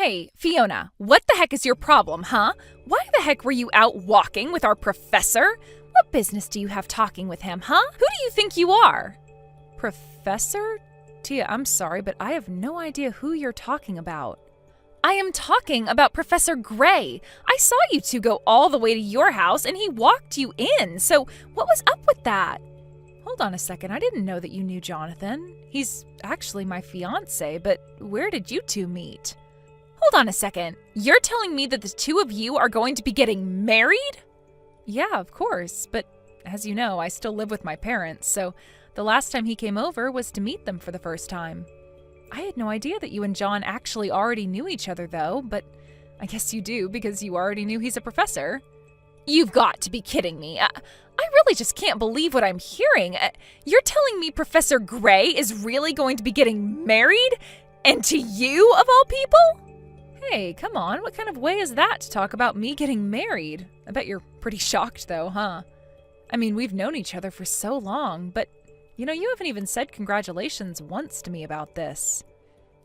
Hey, Fiona, what the heck is your problem, huh? Why the heck were you out walking with our professor? What business do you have talking with him, huh? Who do you think you are? Professor? Tia, I'm sorry, but I have no idea who you're talking about. I am talking about Professor Gray. I saw you two go all the way to your house and he walked you in, so what was up with that? Hold on a second, I didn't know that you knew Jonathan. He's actually my fiancé, but where did you two meet? Hold on a second, you're telling me that the two of you are going to be getting married? Yeah, of course, but as you know, I still live with my parents, so the last time he came over was to meet them for the first time. I had no idea that you and John actually already knew each other, though, but I guess you do because you already knew he's a professor. You've got to be kidding me. I really just can't believe what I'm hearing. You're telling me Professor Gray is really going to be getting married? And to you, of all people? Hey, come on, what kind of way is that to talk about me getting married? I bet you're pretty shocked, though, huh? I mean, we've known each other for so long, but you know, you haven't even said congratulations once to me about this.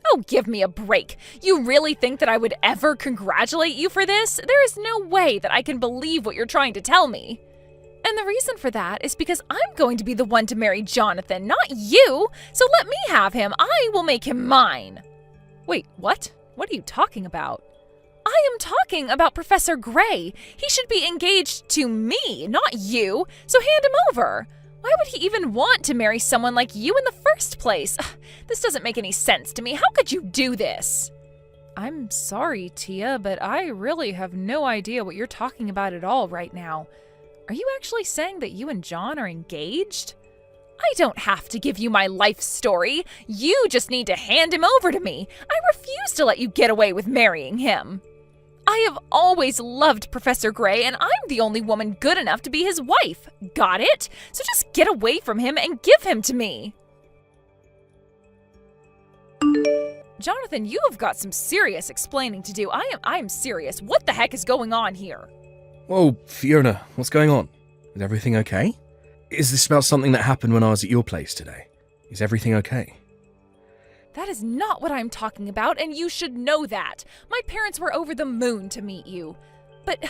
Oh, give me a break. You really think that I would ever congratulate you for this? There is no way that I can believe what you're trying to tell me. And the reason for that is because I'm going to be the one to marry Jonathan, not you. So let me have him. I will make him mine. Wait, what? What are you talking about? I am talking about Professor Gray. He should be engaged to me, not you. So hand him over. Why would he even want to marry someone like you in the first place? This doesn't make any sense to me. How could you do this? I'm sorry, Tia, but I really have no idea what you're talking about at all right now. Are you actually saying that you and John are engaged? I don't have to give you my life story. You just need to hand him over to me. I refuse to let you get away with marrying him. I have always loved Professor Gray, and I'm the only woman good enough to be his wife. Got it? So just get away from him and give him to me. Jonathan, you have got some serious explaining to do. I am serious. What the heck is going on here? Whoa, Fiona, what's going on? Is everything okay? Is this about something that happened when I was at your place today? Is everything okay? That is not what I'm talking about, and you should know that. My parents were over the moon to meet you. But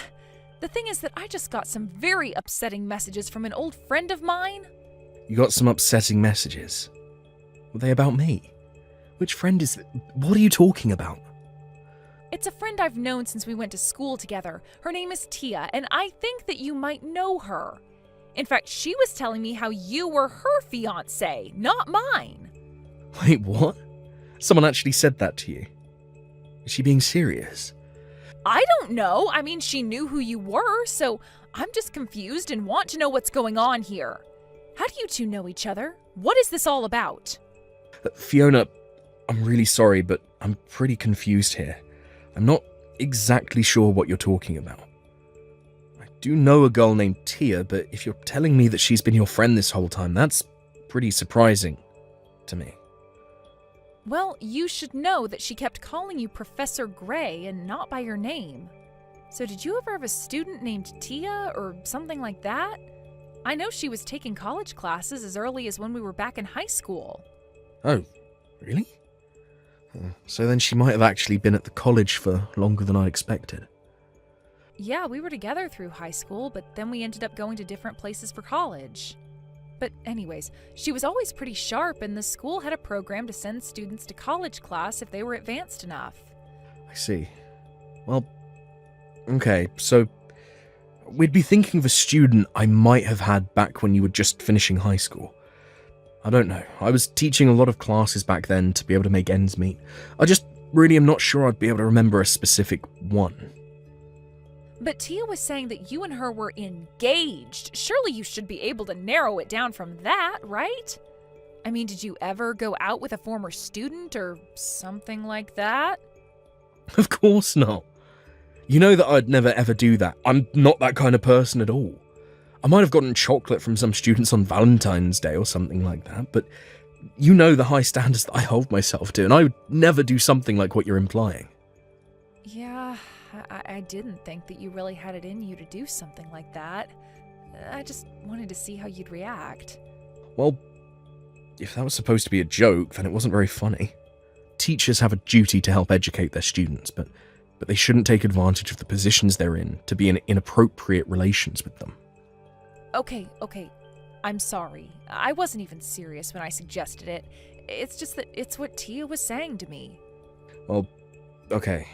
the thing is that I just got some very upsetting messages from an old friend of mine. You got some upsetting messages? Were they about me? Which friend is it? What are you talking about? It's a friend I've known since we went to school together. Her name is Tia, and I think that you might know her. In fact, she was telling me how you were her fiancé, not mine. Wait, what? Someone actually said that to you? Is she being serious? I don't know. I mean, she knew who you were, so I'm just confused and want to know what's going on here. How do you two know each other? What is this all about? Fiona, I'm really sorry, but I'm pretty confused here. I'm not exactly sure what you're talking about. I do know a girl named Tia, but if you're telling me that she's been your friend this whole time, that's pretty surprising to me. Well, you should know that she kept calling you Professor Gray and not by your name. So did you ever have a student named Tia or something like that? I know she was taking college classes as early as when we were back in high school. Oh, really? So then she might have actually been at the college for longer than I expected. Yeah, we were together through high school, but then we ended up going to different places for college. But anyways, she was always pretty sharp, and the school had a program to send students to college class if they were advanced enough. I see. Well, okay, so we'd be thinking of a student I might have had back when you were just finishing high school. I don't know. I was teaching a lot of classes back then to be able to make ends meet. I just really am not sure I'd be able to remember a specific one. But Tia was saying that you and her were engaged. Surely you should be able to narrow it down from that, right? I mean, did you ever go out with a former student or something like that? Of course not. You know that I'd never ever do that. I'm not that kind of person at all. I might have gotten chocolate from some students on Valentine's Day or something like that, but you know the high standards that I hold myself to, and I would never do something like what you're implying. Yeah, I didn't think that you really had it in you to do something like that. I just wanted to see how you'd react. Well, if that was supposed to be a joke, then it wasn't very funny. teachers have a duty to help educate their students, but they shouldn't take advantage of the positions they're in to be in inappropriate relations with them. Okay. I'm sorry. I wasn't even serious when I suggested it. It's just that it's what Tia was saying to me. Well, okay.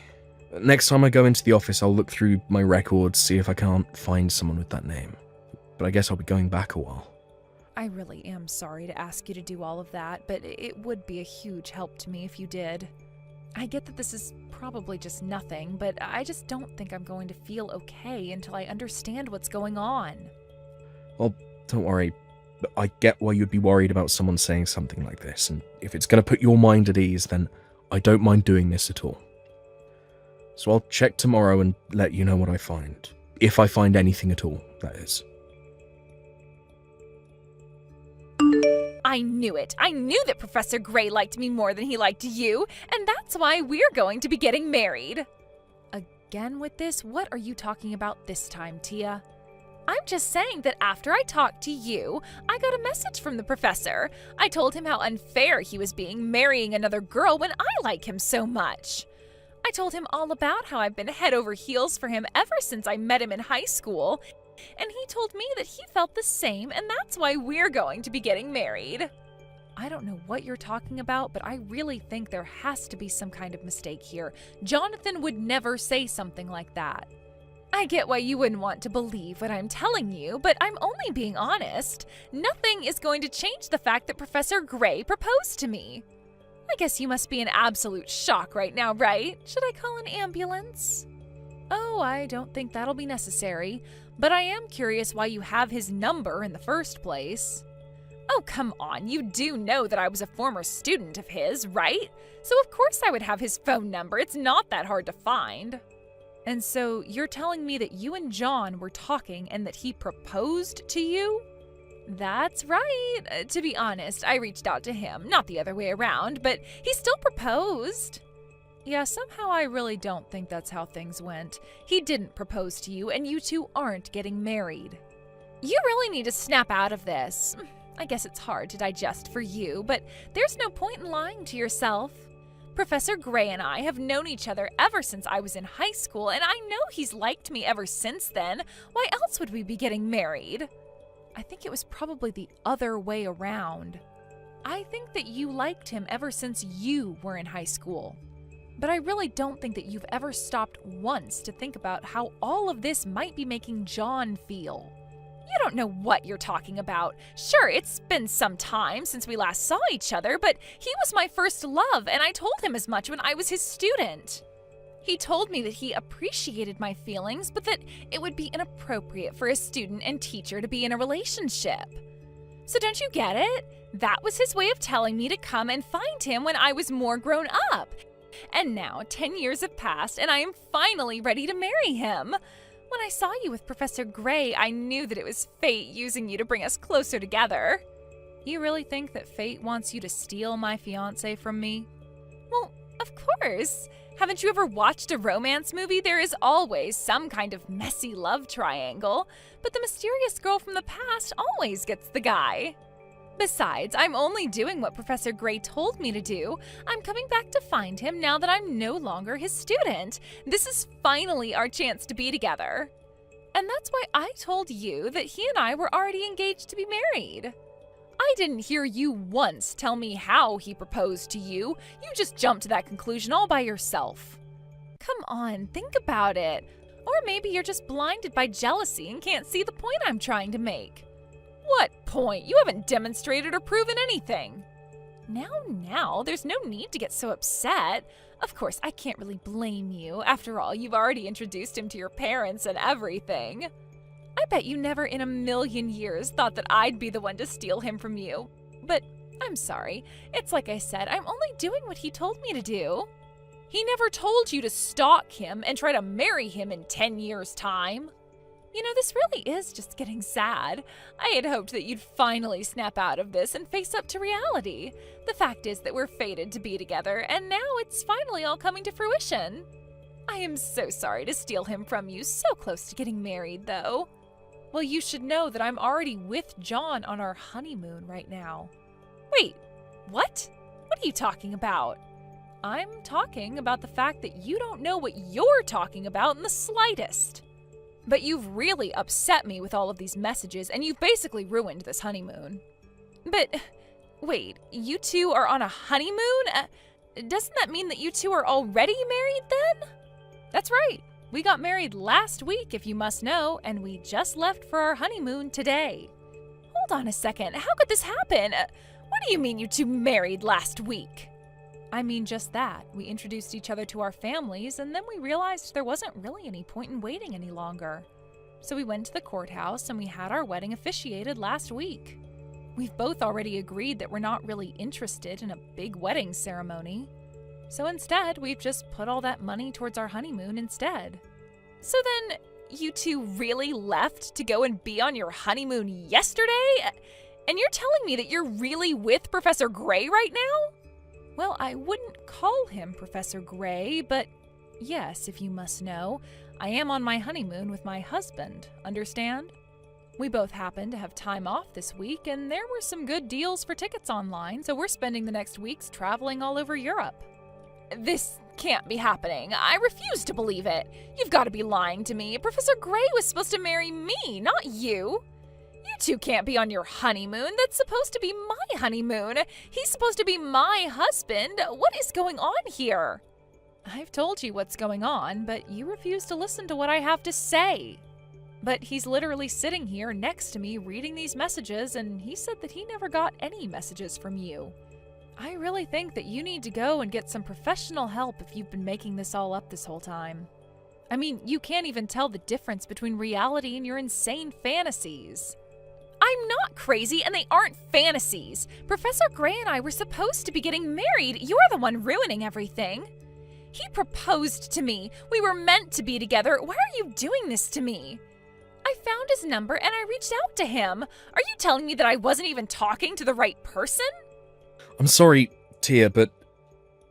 Next time I go into the office, I'll look through my records, see if I can't find someone with that name. But I guess I'll be going back a while. I really am sorry to ask you to do all of that, but it would be a huge help to me if you did. I get that this is probably just nothing, but I just don't think I'm going to feel okay until I understand what's going on. Well, don't worry. I get why you'd be worried about someone saying something like this, and if it's going to put your mind at ease, then I don't mind doing this at all. So I'll check tomorrow and let you know what I find. If I find anything at all, that is. I knew it. I knew that Professor Gray liked me more than he liked you, and that's why we're going to be getting married. Again with this? What are you talking about this time, Tia? I'm just saying that after I talked to you, I got a message from the professor. I told him how unfair he was being marrying another girl when I like him so much. I told him all about how I've been head over heels for him ever since I met him in high school, and he told me that he felt the same, and that's why we're going to be getting married. I don't know what you're talking about, but I really think there has to be some kind of mistake here. Jonathan would never say something like that. I get why you wouldn't want to believe what I'm telling you, but I'm only being honest. Nothing is going to change the fact that Professor Gray proposed to me. I guess you must be in absolute shock right now, right? Should I call an ambulance? Oh, I don't think that'll be necessary, but I am curious why you have his number in the first place. Oh, come on, you do know that I was a former student of his, right? So of course I would have his phone number. It's not that hard to find. And so you're telling me that you and John were talking and that he proposed to you? That's right. To be honest, I reached out to him, not the other way around, but he still proposed. Yeah, somehow I really don't think that's how things went. He didn't propose to you, and you two aren't getting married. You really need to snap out of this. I guess it's hard to digest for you, but there's no point in lying to yourself. Professor Gray and I have known each other ever since I was in high school, and I know he's liked me ever since then. Why else would we be getting married? I think it was probably the other way around. I think that you liked him ever since you were in high school. But I really don't think that you've ever stopped once to think about how all of this might be making John feel. You don't know what you're talking about. Sure, it's been some time since we last saw each other, but he was my first love, and I told him as much when I was his student. He told me that he appreciated my feelings, but that it would be inappropriate for a student and teacher to be in a relationship. So don't you get it? That was his way of telling me to come and find him when I was more grown up. And now 10 years have passed, and I am finally ready to marry him. When I saw you with Professor Gray, I knew that it was fate using you to bring us closer together. You really think that fate wants you to steal my fiancé from me? Well, of course. Haven't you ever watched a romance movie? There is always some kind of messy love triangle, but the mysterious girl from the past always gets the guy. Besides, I'm only doing what Professor Gray told me to do. I'm coming back to find him now that I'm no longer his student. This is finally our chance to be together. And that's why I told you that he and I were already engaged to be married. I didn't hear you once tell me how he proposed to you. You just jumped to that conclusion all by yourself. Come on, think about it. Or maybe you're just blinded by jealousy and can't see the point I'm trying to make. What point? You haven't demonstrated or proven anything. Now, there's no need to get so upset. Of course, I can't really blame you. After all, you've already introduced him to your parents and everything. I bet you never in a million years thought that I'd be the one to steal him from you. But I'm sorry. It's like I said, I'm only doing what he told me to do. He never told you to stalk him and try to marry him in 10 years' time. You know, this really is just getting sad. I had hoped that you'd finally snap out of this and face up to reality. The fact is that we're fated to be together, and now it's finally all coming to fruition. I am so sorry to steal him from you, so close to getting married, though. Well, you should know that I'm already with John on our honeymoon right now. Wait, what? What are you talking about? I'm talking about the fact that you don't know what you're talking about in the slightest. But you've really upset me with all of these messages, and you've basically ruined this honeymoon. But, wait, you two are on a honeymoon? Doesn't that mean that you two are already married then? That's right. We got married last week, if you must know, and we just left for our honeymoon today. Hold on a second. How could this happen? What do you mean you two married last week? I mean just that. We introduced each other to our families, and then we realized there wasn't really any point in waiting any longer. So we went to the courthouse and we had our wedding officiated last week. We've both already agreed that we're not really interested in a big wedding ceremony. So instead, we've just put all that money towards our honeymoon instead. So then, you two really left to go and be on your honeymoon yesterday? And you're telling me that you're really with Professor Gray right now? Well, I wouldn't call him Professor Gray, but yes, if you must know, I am on my honeymoon with my husband, understand? We both happen to have time off this week, and there were some good deals for tickets online, so we're spending the next weeks traveling all over Europe. This can't be happening. I refuse to believe it. You've got to be lying to me. Professor Gray was supposed to marry me, not you. You two can't be on your honeymoon. That's supposed to be my honeymoon. He's supposed to be my husband. What is going on here? I've told you what's going on, but you refuse to listen to what I have to say. But he's literally sitting here next to me reading these messages, and he said that he never got any messages from you. I really think that you need to go and get some professional help if you've been making this all up this whole time. I mean, you can't even tell the difference between reality and your insane fantasies. I'm not crazy, and they aren't fantasies. Professor Gray and I were supposed to be getting married. You're the one ruining everything. He proposed to me. We were meant to be together. Why are you doing this to me? I found his number and I reached out to him. Are you telling me that I wasn't even talking to the right person? I'm sorry, Tia, but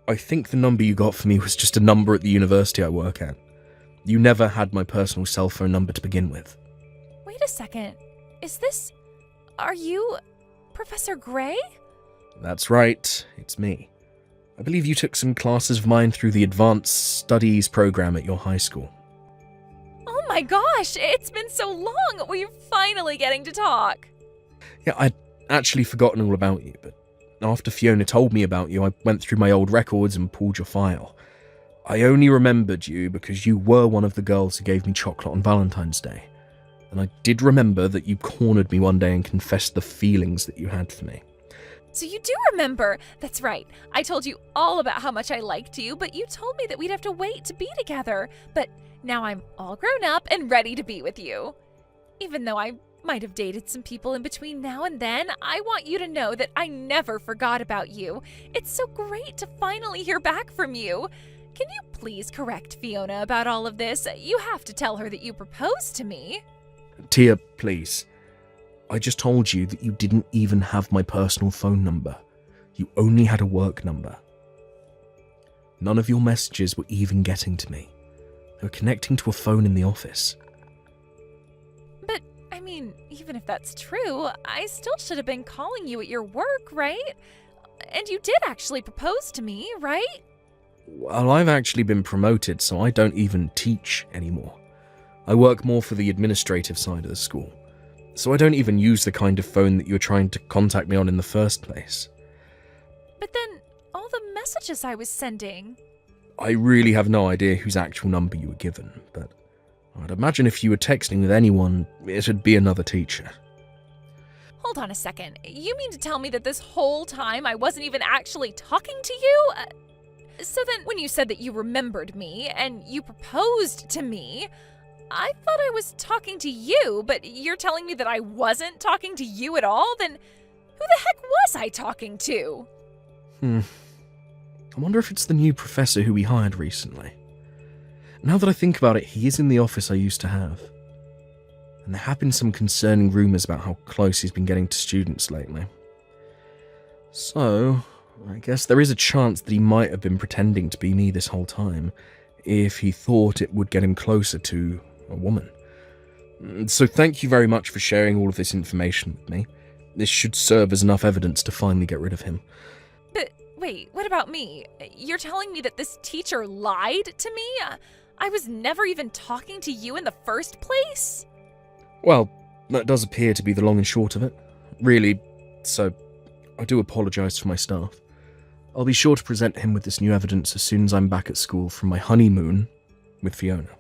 I think the number you got for me was just a number at the university I work at. You never had my personal cell phone number to begin with. Wait a second. Are you Professor Gray? That's right, it's me. I believe you took some classes of mine through the Advanced Studies program at your high school. Oh my gosh, it's been so long. We're finally getting to talk. Yeah, I'd actually forgotten all about you, but after Fiona told me about you, I went through my old records and pulled your file. I only remembered you because you were one of the girls who gave me chocolate on Valentine's Day. And I did remember that you cornered me one day and confessed the feelings that you had for me. So you do remember. That's right. I told you all about how much I liked you, but you told me that we'd have to wait to be together. But now I'm all grown up and ready to be with you. Even though I might have dated some people in between now and then, I want you to know that I never forgot about you. It's so great to finally hear back from you. Can you please correct Fiona about all of this? You have to tell her that you proposed to me. Tia, please. I just told you that you didn't even have my personal phone number. You only had a work number. None of your messages were even getting to me. They were connecting to a phone in the office. But, I mean, even if that's true, I still should have been calling you at your work, right? And you did actually propose to me, right? Well, I've actually been promoted, so I don't even teach anymore. I work more for the administrative side of the school. So I don't even use the kind of phone that you were trying to contact me on in the first place. But then, all the messages I was sending... I really have no idea whose actual number you were given, but I'd imagine if you were texting with anyone, it'd be another teacher. Hold on a second. You mean to tell me that this whole time I wasn't even actually talking to you? So then, when you said that you remembered me, and you proposed to me... I thought I was talking to you, but you're telling me that I wasn't talking to you at all? Then who the heck was I talking to? I wonder if it's the new professor who we hired recently. Now that I think about it, he is in the office I used to have. And there have been some concerning rumours about how close he's been getting to students lately. So, I guess there is a chance that he might have been pretending to be me this whole time, if he thought it would get him closer to a woman. So thank you very much for sharing all of this information with me. This should serve as enough evidence to finally get rid of him. But Wait, what about me? You're telling me that this teacher lied to me? I was never even talking to you in the first place? Well, that does appear to be the long and short of it. Really, so I do apologise for my staff. I'll be sure to present him with this new evidence as soon as I'm back at school from my honeymoon with Fiona.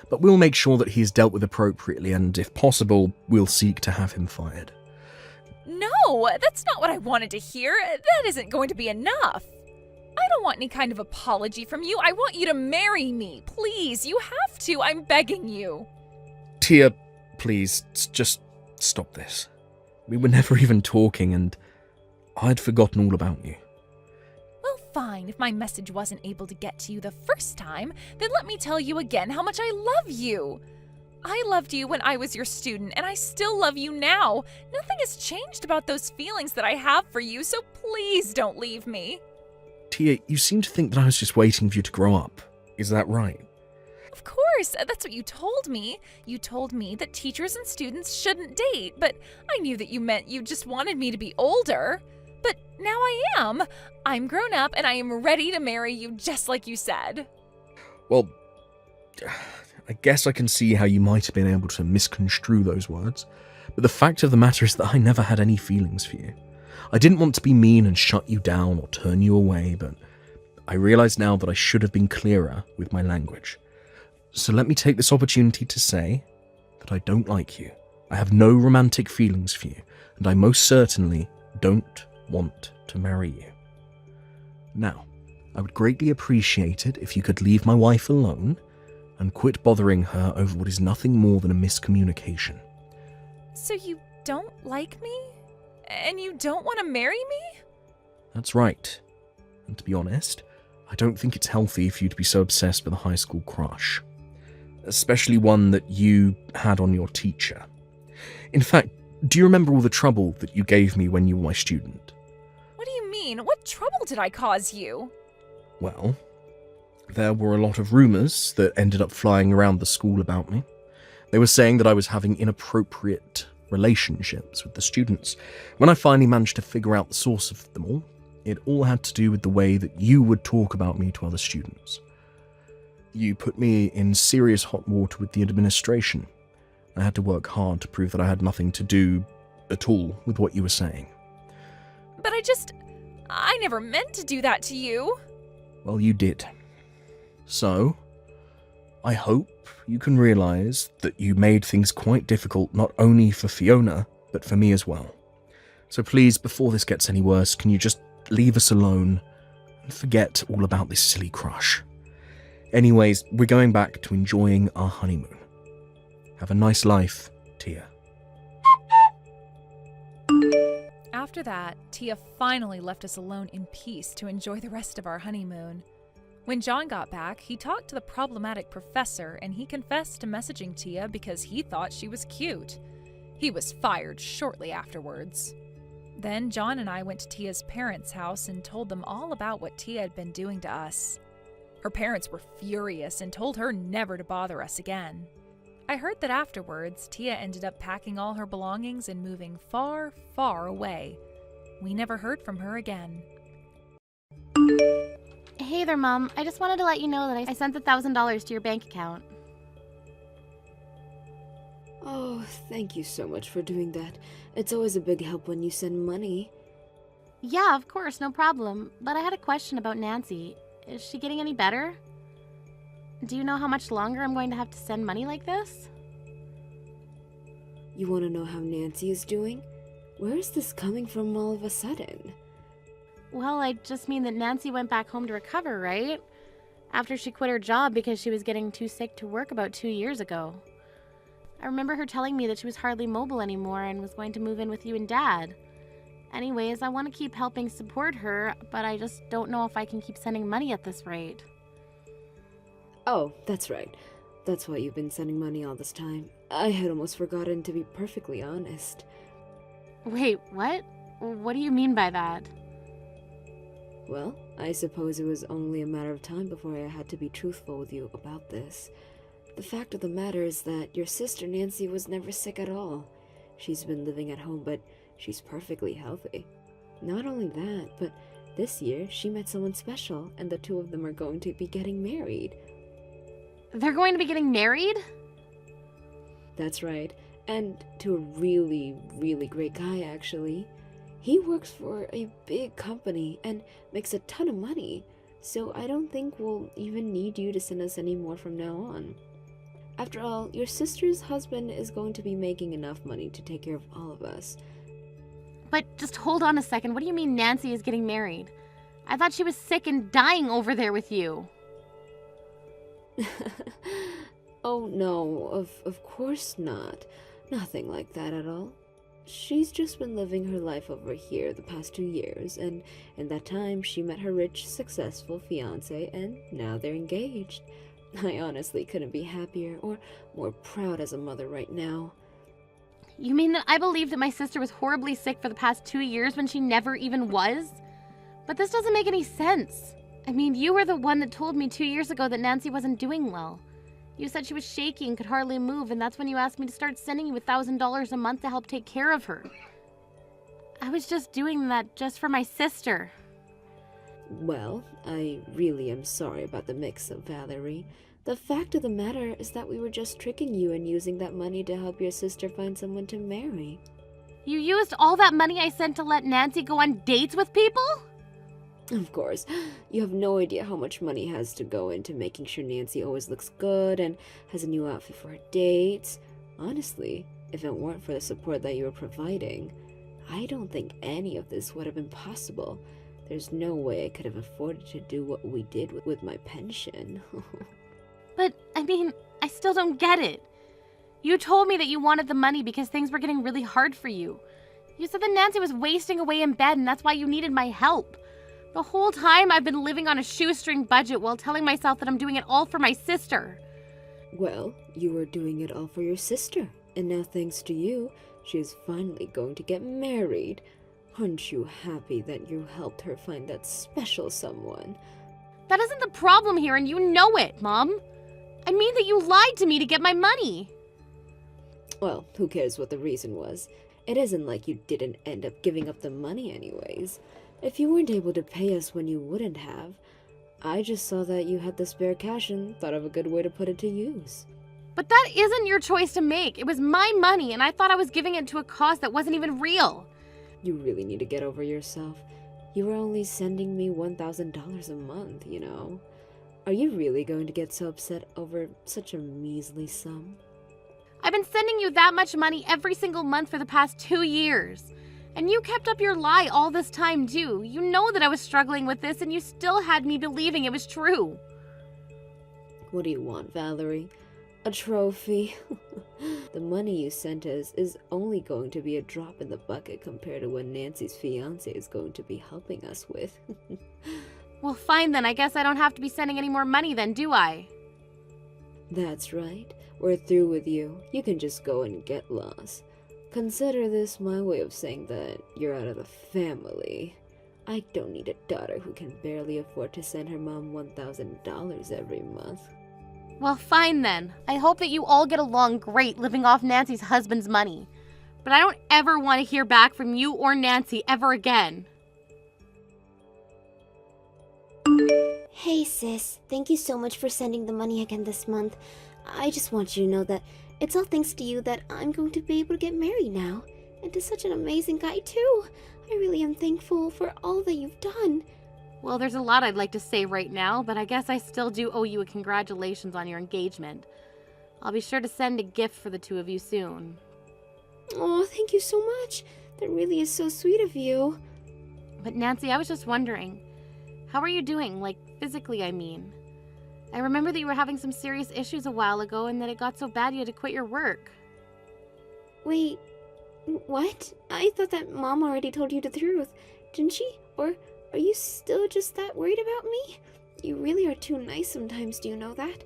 But we'll make sure that he is dealt with appropriately, and if possible, we'll seek to have him fired. No, that's not what I wanted to hear. That isn't going to be enough. I don't want any kind of apology from you. I want you to marry me. Please, you have to. I'm begging you. Tia, please, just stop this. We were never even talking, and I'd forgotten all about you. Well, fine. If my message wasn't able to get to you the first time, then let me tell you again how much I love you. I loved you when I was your student, and I still love you now. Nothing has changed about those feelings that I have for you, so please don't leave me. Tia, you seem to think that I was just waiting for you to grow up. Is that right? Of course, that's what you told me. You told me that teachers and students shouldn't date, but I knew that you meant you just wanted me to be older. But now I am. I'm grown up, and I am ready to marry you just like you said. Well, I guess I can see how you might have been able to misconstrue those words, but the fact of the matter is that I never had any feelings for you. I didn't want to be mean and shut you down or turn you away, but I realise now that I should have been clearer with my language. So let me take this opportunity to say that I don't like you. I have no romantic feelings for you, and I most certainly don't want to marry you. Now, I would greatly appreciate it if you could leave my wife alone and quit bothering her over what is nothing more than a miscommunication. So you don't like me? And you don't want to marry me? That's right. And to be honest, I don't think it's healthy for you to be so obsessed with a high school crush. Especially one that you had on your teacher. In fact, do you remember all the trouble that you gave me when you were my student? What do you mean? What trouble did I cause you? Well, there were a lot of rumours that ended up flying around the school about me. They were saying that I was having inappropriate relationships with the students. When I finally managed to figure out the source of them all, it all had to do with the way that you would talk about me to other students. You put me in serious hot water with the administration. I had to work hard to prove that I had nothing to do at all with what you were saying. But I never meant to do that to you. Well, you did. So, I hope you can realise that you made things quite difficult not only for Fiona, but for me as well. So please, before this gets any worse, can you just leave us alone and forget all about this silly crush? Anyways, we're going back to enjoying our honeymoon. Have a nice life, Tia. After that, Tia finally left us alone in peace to enjoy the rest of our honeymoon. When John got back, he talked to the problematic professor and he confessed to messaging Tia because he thought she was cute. He was fired shortly afterwards. Then John and I went to Tia's parents' house and told them all about what Tia had been doing to us. Her parents were furious and told her never to bother us again. I heard that afterwards, Tia ended up packing all her belongings and moving far, far away. We never heard from her again. Hey there, Mom. I just wanted to let you know that I sent the $1,000 to your bank account. Oh, thank you so much for doing that. It's always a big help when you send money. Yeah, of course, no problem. But I had a question about Nancy. Is she getting any better? Do you know how much longer I'm going to have to send money like this? You want to know how Nancy is doing? Where is this coming from all of a sudden? Well, I just mean that Nancy went back home to recover, right? After she quit her job because she was getting too sick to work about 2 years ago. I remember her telling me that she was hardly mobile anymore and was going to move in with you and Dad. Anyways, I want to keep helping support her, but I just don't know if I can keep sending money at this rate. Oh, that's right. That's why you've been sending money all this time. I had almost forgotten, to be perfectly honest. Wait, what? What do you mean by that? Well, I suppose it was only a matter of time before I had to be truthful with you about this. The fact of the matter is that your sister Nancy was never sick at all. She's been living at home, but she's perfectly healthy. Not only that, but This year, she met someone special, and the two of them are going to be getting married. They're going to be getting married? That's right, and to a really, really great guy, actually. He works for a big company and makes a ton of money, so I don't think we'll even need you to send us any more from now on. After all, your sister's husband is going to be making enough money to take care of all of us. But just hold on a second. What do you mean Nancy is getting married? I thought she was sick and dying over there with you. Oh no, of course not. Nothing like that at all. She's just been living her life over here the past 2 years, and in that time she met her rich, successful fiance, and now they're engaged. I honestly couldn't be happier or more proud as a mother right now. You mean that I believed that my sister was horribly sick for the past 2 years when she never even was? But this doesn't make any sense. I mean, you were the one that told me 2 years ago that Nancy wasn't doing well. You said she was shaky and could hardly move, and that's when you asked me to start sending you $1,000 a month to help take care of her. I was just doing that just for my sister. Well, I really am sorry about the mix-up, Valerie. The fact of the matter is that we were just tricking you and using that money to help your sister find someone to marry. You used all that money I sent to let Nancy go on dates with people? Of course, you have no idea how much money has to go into making sure Nancy always looks good and has a new outfit for her dates. Honestly, if it weren't for the support that you were providing, I don't think any of this would have been possible. There's no way I could have afforded to do what we did with my pension. But, I mean, I still don't get it. You told me that you wanted the money because things were getting really hard for you. You said that Nancy was wasting away in bed and that's why you needed my help. The whole time I've been living on a shoestring budget while telling myself that I'm doing it all for my sister. Well, you were doing it all for your sister, and now thanks to you, she is finally going to get married. Aren't you happy that you helped her find that special someone? That isn't the problem here, and you know it, Mom. I mean that you lied to me to get my money. Well, who cares what the reason was? It isn't like you didn't end up giving up the money anyways. If you weren't able to pay us when you wouldn't have, I just saw that you had the spare cash and thought of a good way to put it to use. But that isn't your choice to make. It was my money, and I thought I was giving it to a cause that wasn't even real. You really need to get over yourself. You were only sending me $1,000 a month, you know. Are you really going to get so upset over such a measly sum? I've been sending you that much money every single month for the past 2 years. And you kept up your lie all this time, too. You know that I was struggling with this, and you still had me believing it was true. What do you want, Valerie? A trophy? The money you sent us is only going to be a drop in the bucket compared to what Nancy's fiancé is going to be helping us with. Well, fine then. I guess I don't have to be sending any more money then, do I? That's right. We're through with you. You can just go and get lost. Consider this my way of saying that you're out of the family. I don't need a daughter who can barely afford to send her mom $1,000 every month. Well, fine then. I hope that you all get along great living off Nancy's husband's money. But I don't ever want to hear back from you or Nancy ever again. Hey sis, thank you so much for sending the money again this month. I just want you to know that it's all thanks to you that I'm going to be able to get married now. And to such an amazing guy too. I really am thankful for all that you've done. Well, there's a lot I'd like to say right now, but I guess I still do owe you a congratulations on your engagement. I'll be sure to send a gift for the two of you soon. Oh, thank you so much. That really is so sweet of you. But Nancy, I was just wondering, how are you doing? Like, physically, I mean. I remember that you were having some serious issues a while ago and that it got so bad you had to quit your work. Wait, what? I thought that Mom already told you the truth, didn't she? Or are you still just that worried about me? You really are too nice sometimes, do you know that?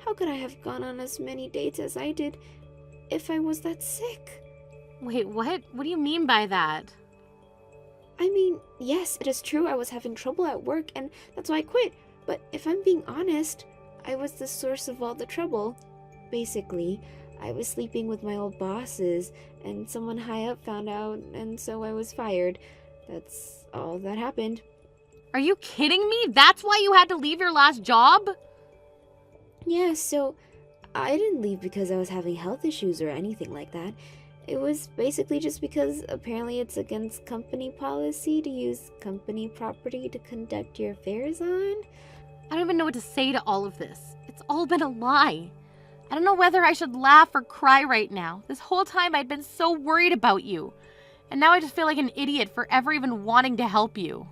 How could I have gone on as many dates as I did if I was that sick? Wait, what? What do you mean by that? I mean, yes, it is true I was having trouble at work and that's why I quit. But if I'm being honest, I was the source of all the trouble. Basically, I was sleeping with my old bosses and someone high up found out and so I was fired. That's all that happened. Are you kidding me? That's why you had to leave your last job? Yeah, so I didn't leave because I was having health issues or anything like that. It was basically just because apparently it's against company policy to use company property to conduct your affairs on. I don't even know what to say to all of this. It's all been a lie. I don't know whether I should laugh or cry right now. This whole time I'd been so worried about you. And now I just feel like an idiot for ever even wanting to help you.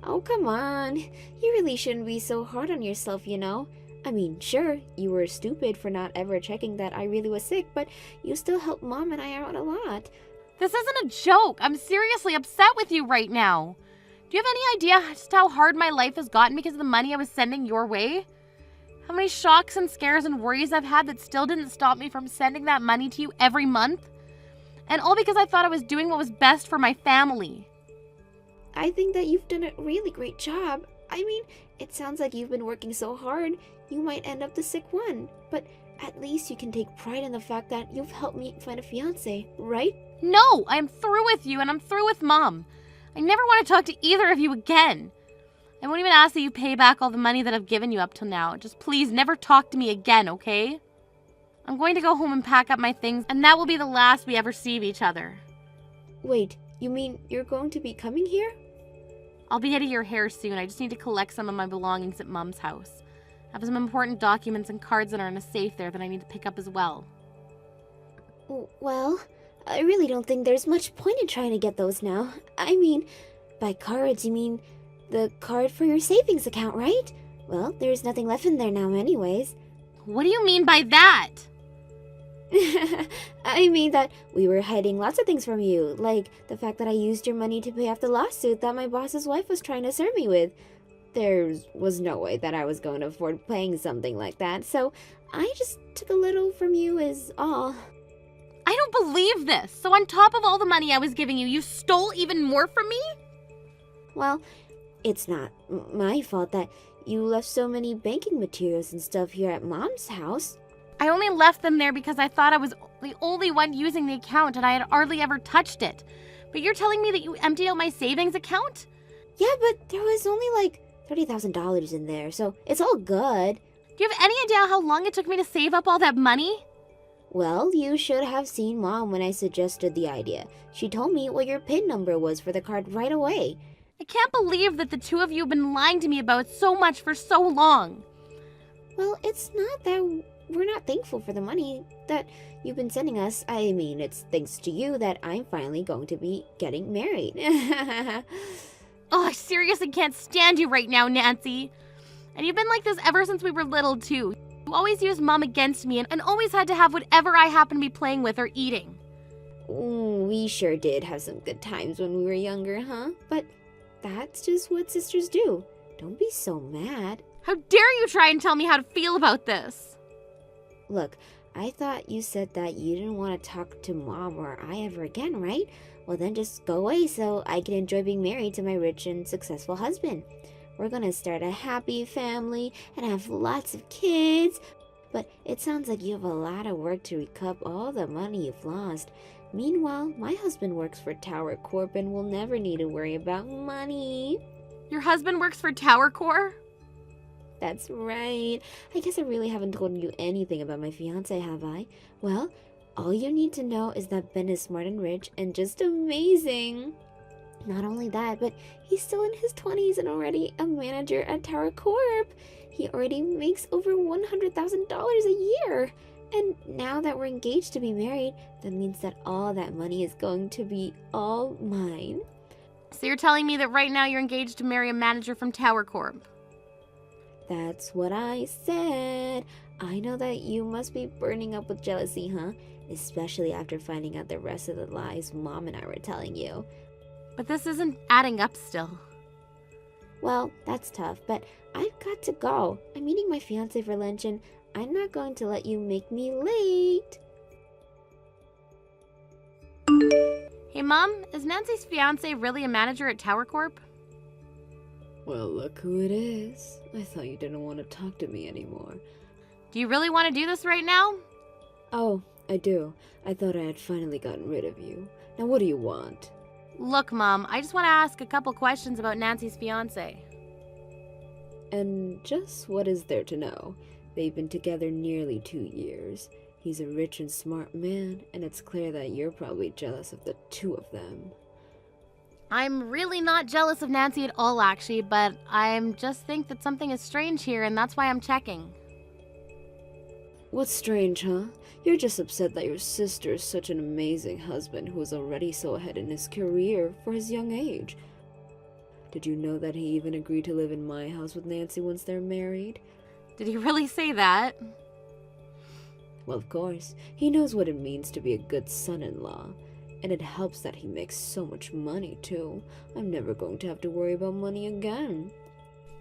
Oh, come on. You really shouldn't be so hard on yourself, you know? I mean, sure, you were stupid for not ever checking that I really was sick, but you still helped Mom and I out a lot. This isn't a joke. I'm seriously upset with you right now. Do you have any idea just how hard my life has gotten because of the money I was sending your way? How many shocks and scares and worries I've had that still didn't stop me from sending that money to you every month? And all because I thought I was doing what was best for my family. I think that you've done a really great job. I mean, it sounds like you've been working so hard, you might end up the sick one. But at least you can take pride in the fact that you've helped me find a fiancé, right? No, I'm through with you and I'm through with Mom. I never want to talk to either of you again. I won't even ask that you pay back all the money that I've given you up till now. Just please never talk to me again, okay? I'm going to go home and pack up my things, and that will be the last we ever see of each other. Wait, you mean you're going to be coming here? I'll be heading your hair soon. I just need to collect some of my belongings at Mom's house. I have some important documents and cards that are in a safe there that I need to pick up as well. Well, I really don't think there's much point in trying to get those now. I mean, by cards, you mean the card for your savings account, right? Well, there's nothing left in there now anyways. What do you mean by that? I mean that we were hiding lots of things from you, like the fact that I used your money to pay off the lawsuit that my boss's wife was trying to serve me with. There was no way that I was going to afford paying something like that, so I just took a little from you is all. I don't believe this. So on top of all the money I was giving you, you stole even more from me? Well, it's not my fault that you left so many banking materials and stuff here at Mom's house. I only left them there because I thought I was the only one using the account and I had hardly ever touched it. But you're telling me that you emptied out my savings account? Yeah, but there was only like $30,000 in there, so it's all good. Do you have any idea how long it took me to save up all that money? Well, you should have seen Mom when I suggested the idea. She told me what your PIN number was for the card right away. I can't believe that the two of you have been lying to me about so much for so long. Well, it's not that we're not thankful for the money that you've been sending us. I mean, it's thanks to you that I'm finally going to be getting married. Oh, I seriously can't stand you right now, Nancy. And you've been like this ever since we were little, too. You always used Mom against me and always had to have whatever I happened to be playing with or eating. We sure did have some good times when we were younger, huh? But that's just what sisters do. Don't be so mad. How dare you try and tell me how to feel about this? Look, I thought you said that you didn't want to talk to Mom or I ever again, right? Well, then just go away so I can enjoy being married to my rich and successful husband. We're gonna start a happy family and have lots of kids. But it sounds like you have a lot of work to recoup all the money you've lost. Meanwhile, my husband works for Tower Corp and will never need to worry about money. Your husband works for Tower Corp? That's right. I guess I really haven't told you anything about my fiance, have I? Well, all you need to know is that Ben is smart and rich and just amazing. Not only that, but he's still in his 20s and already a manager at Tower Corp. He already makes over $100,000 a year. And now that we're engaged to be married, that means that all that money is going to be all mine. So you're telling me that right now you're engaged to marry a manager from Tower Corp? That's what I said. I know that you must be burning up with jealousy, huh? Especially after finding out the rest of the lies Mom and I were telling you. But this isn't adding up still. Well, that's tough, but I've got to go. I'm meeting my fiance for lunch and I'm not going to let you make me late. Hey, Mom, is Nancy's fiance really a manager at Tower Corp? Well, look who it is. I thought you didn't want to talk to me anymore. Do you really want to do this right now? Oh, I do. I thought I had finally gotten rid of you. Now what do you want? Look, Mom, I just want to ask a couple questions about Nancy's fiance. And just what is there to know? They've been together nearly 2 years. He's a rich and smart man, and it's clear that you're probably jealous of the two of them. I'm really not jealous of Nancy at all, actually, but I'm just think that something is strange here, and that's why I'm checking. What's strange, huh? You're just upset that your sister's such an amazing husband who is already so ahead in his career for his young age. Did you know that he even agreed to live in my house with Nancy once they're married? Did he really say that? Well, of course. He knows what it means to be a good son-in-law. And it helps that he makes so much money, too. I'm never going to have to worry about money again.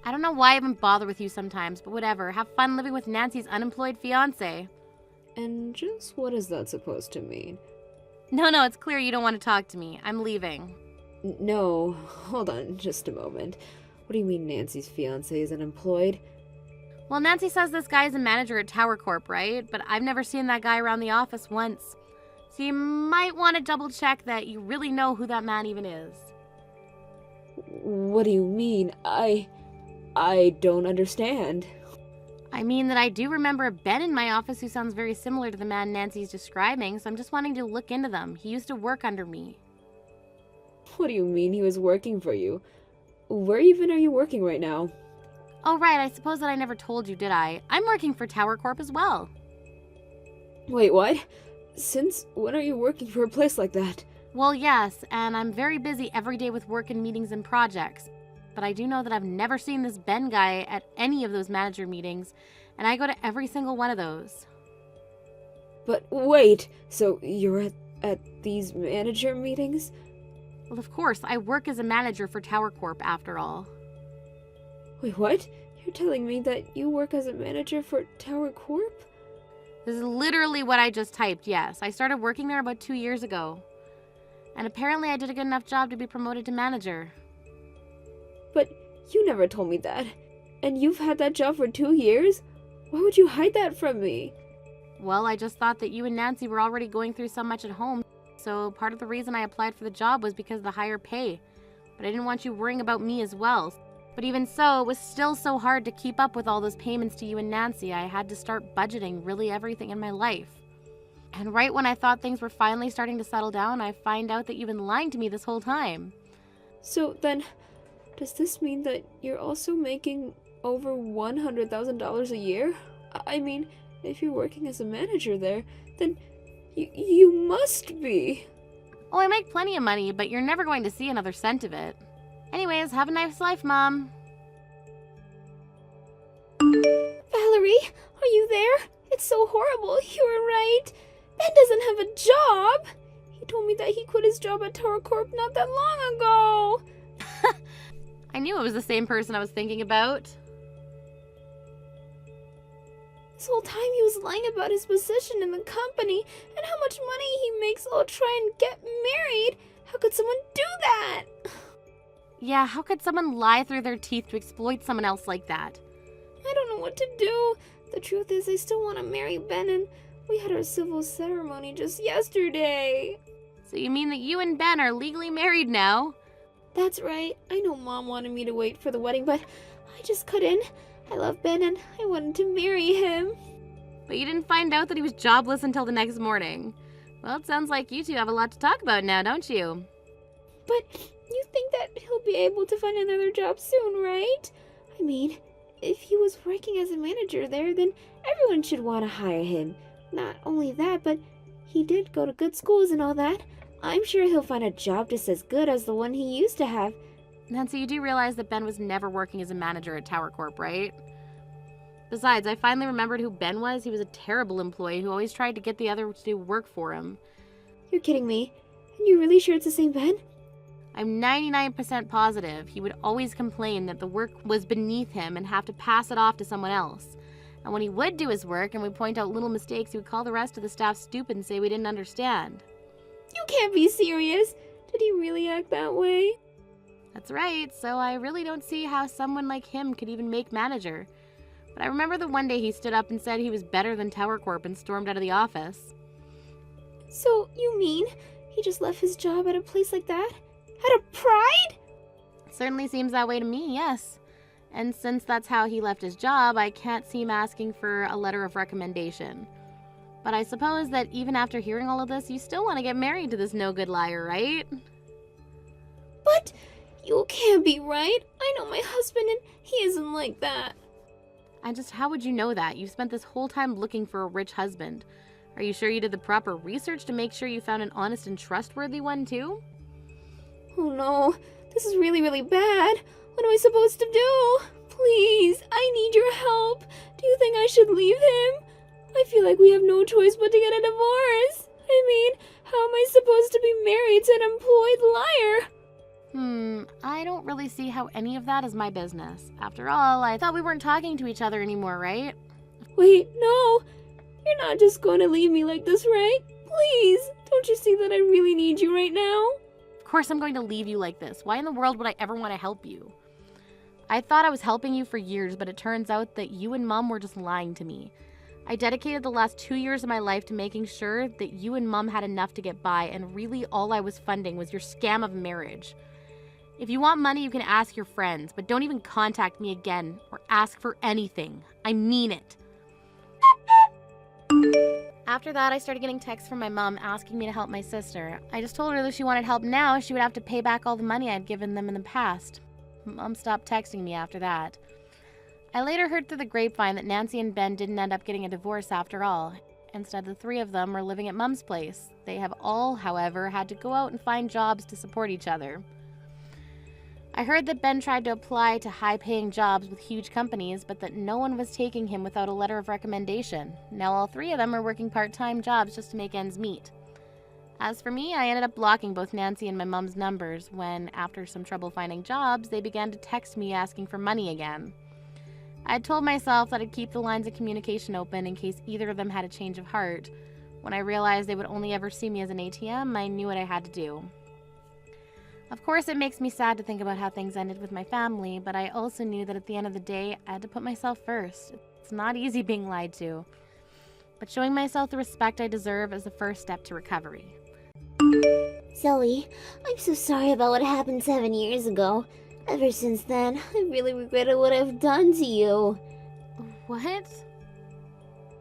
I don't know why I even bother with you sometimes, but whatever. Have fun living with Nancy's unemployed fiance. And just what is that supposed to mean? No, it's clear you don't want to talk to me. I'm leaving. No, hold on just a moment. What do you mean Nancy's fiance is unemployed? Well, Nancy says this guy is a manager at Tower Corp, right? But I've never seen that guy around the office once. So you might want to double check that you really know who that man even is. What do you mean? I don't understand. I mean that I do remember a Ben in my office who sounds very similar to the man Nancy's describing, so I'm just wanting to look into them. He used to work under me. What do you mean he was working for you? Where even are you working right now? Oh, right, I suppose that I never told you, did I? I'm working for Tower Corp as well. Wait, what? Since when are you working for a place like that? Well, yes, and I'm very busy every day with work and meetings and projects. But I do know that I've never seen this Ben guy at any of those manager meetings, and I go to every single one of those. But wait, so you're at these manager meetings? Well, of course, I work as a manager for Tower Corp after all. Wait, what? You're telling me that you work as a manager for Tower Corp? This is literally what I just typed, yes. I started working there about 2 years ago. And apparently I did a good enough job to be promoted to manager. But you never told me that. And you've had that job for 2 years? Why would you hide that from me? Well, I just thought that you and Nancy were already going through so much at home. So part of the reason I applied for the job was because of the higher pay. But I didn't want you worrying about me as well. But even so, it was still so hard to keep up with all those payments to you and Nancy. I had to start budgeting really everything in my life. And right when I thought things were finally starting to settle down, I find out that you've been lying to me this whole time. So then, does this mean that you're also making over $100,000 a year? I mean, if you're working as a manager there, then you must be. Oh, I make plenty of money, but you're never going to see another cent of it. Anyways, have a nice life, Mom. Valerie, are you there? It's so horrible. You were right. Ben doesn't have a job. He told me that he quit his job at Tower Corp not that long ago. I knew it was the same person I was thinking about. This whole time he was lying about his position in the company and how much money he makes all try and get married. How could someone do that? Yeah, how could someone lie through their teeth to exploit someone else like that? I don't know what to do. The truth is I still want to marry Ben, and we had our civil ceremony just yesterday. So you mean that you and Ben are legally married now? That's right. I know Mom wanted me to wait for the wedding, but I just couldn't. I love Ben and I wanted to marry him. But you didn't find out that he was jobless until the next morning. Well, it sounds like you two have a lot to talk about now, don't you? But you think that he'll be able to find another job soon, right? I mean, if he was working as a manager there, then everyone should want to hire him. Not only that, but he did go to good schools and all that. I'm sure he'll find a job just as good as the one he used to have. Nancy, you do realize that Ben was never working as a manager at Tower Corp, right? Besides, I finally remembered who Ben was. He was a terrible employee who always tried to get the other to do work for him. You're kidding me. And you're really sure it's the same Ben? I'm 99% positive. He would always complain that the work was beneath him and have to pass it off to someone else. And when he would do his work and would point out little mistakes, he would call the rest of the staff stupid and say we didn't understand. You can't be serious. Did he really act that way? That's right, so I really don't see how someone like him could even make manager. But I remember the one day he stood up and said he was better than Tower Corp and stormed out of the office. So, you mean he just left his job at a place like that? Out of pride? Certainly seems that way to me, yes. And since that's how he left his job, I can't see him asking for a letter of recommendation. But I suppose that even after hearing all of this, you still want to get married to this no-good liar, right? But you can't be right. I know my husband and he isn't like that. How would you know that? You've spent this whole time looking for a rich husband. Are you sure you did the proper research to make sure you found an honest and trustworthy one too? Oh no, this is really, really bad. What am I supposed to do? Please, I need your help. Do you think I should leave him? I feel like we have no choice but to get a divorce. I mean, how am I supposed to be married to an employed liar? I don't really see how any of that is my business. After all, I thought we weren't talking to each other anymore, right? Wait, no. You're not just going to leave me like this, right? Please, don't you see that I really need you right now? Of course I'm going to leave you like this. Why in the world would I ever want to help you? I thought I was helping you for years, but it turns out that you and Mom were just lying to me. I dedicated the last 2 years of my life to making sure that you and Mom had enough to get by, and really all I was funding was your scam of marriage. If you want money, you can ask your friends, but don't even contact me again or ask for anything. I mean it. After that, I started getting texts from my mom asking me to help my sister. I just told her that if she wanted help now, she would have to pay back all the money I'd given them in the past. Mom stopped texting me after that. I later heard through the grapevine that Nancy and Ben didn't end up getting a divorce after all. Instead, the three of them were living at Mom's place. They have all, however, had to go out and find jobs to support each other. I heard that Ben tried to apply to high-paying jobs with huge companies, but that no one was taking him without a letter of recommendation. Now all three of them are working part-time jobs just to make ends meet. As for me, I ended up blocking both Nancy and my mom's numbers when, after some trouble finding jobs, they began to text me asking for money again. I had told myself that I'd keep the lines of communication open in case either of them had a change of heart. When I realized they would only ever see me as an ATM, I knew what I had to do. Of course, it makes me sad to think about how things ended with my family, but I also knew that at the end of the day, I had to put myself first. It's not easy being lied to. But showing myself the respect I deserve is the first step to recovery. Zoe, I'm so sorry about what happened 7 years ago. Ever since then, I really regretted what I've done to you. What?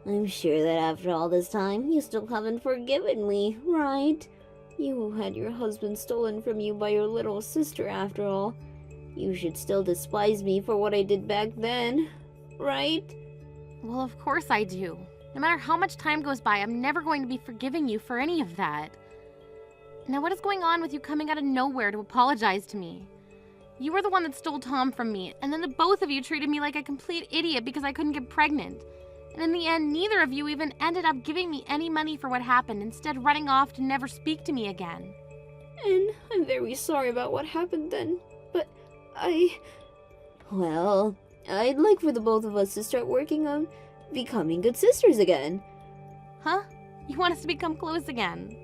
I'm sure that after all this time, you still haven't forgiven me, right? You had your husband stolen from you by your little sister after all. You should still despise me for what I did back then, right? Well, of course I do. No matter how much time goes by, I'm never going to be forgiving you for any of that. Now, what is going on with you coming out of nowhere to apologize to me? You were the one that stole Tom from me, and then the both of you treated me like a complete idiot because I couldn't get pregnant. And in the end, neither of you even ended up giving me any money for what happened, instead running off to never speak to me again. And I'm very sorry about what happened then, but Well, I'd like for the both of us to start working on becoming good sisters again. Huh? You want us to become close again?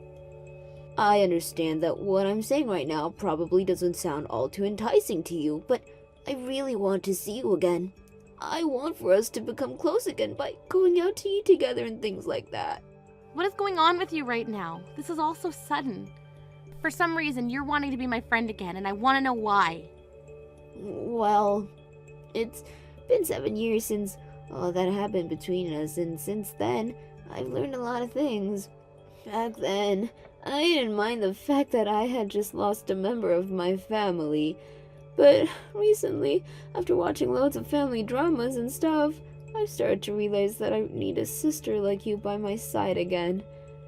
I understand that what I'm saying right now probably doesn't sound all too enticing to you, but I really want to see you again. I want for us to become close again by going out to eat together and things like that. What is going on with you right now? This is all so sudden. For some reason, you're wanting to be my friend again, and I want to know why. Well, it's been 7 years since all that happened between us, and since then, I've learned a lot of things. Back then, I didn't mind the fact that I had just lost a member of my family. But recently, after watching loads of family dramas and stuff, I've started to realize that I need a sister like you by my side again.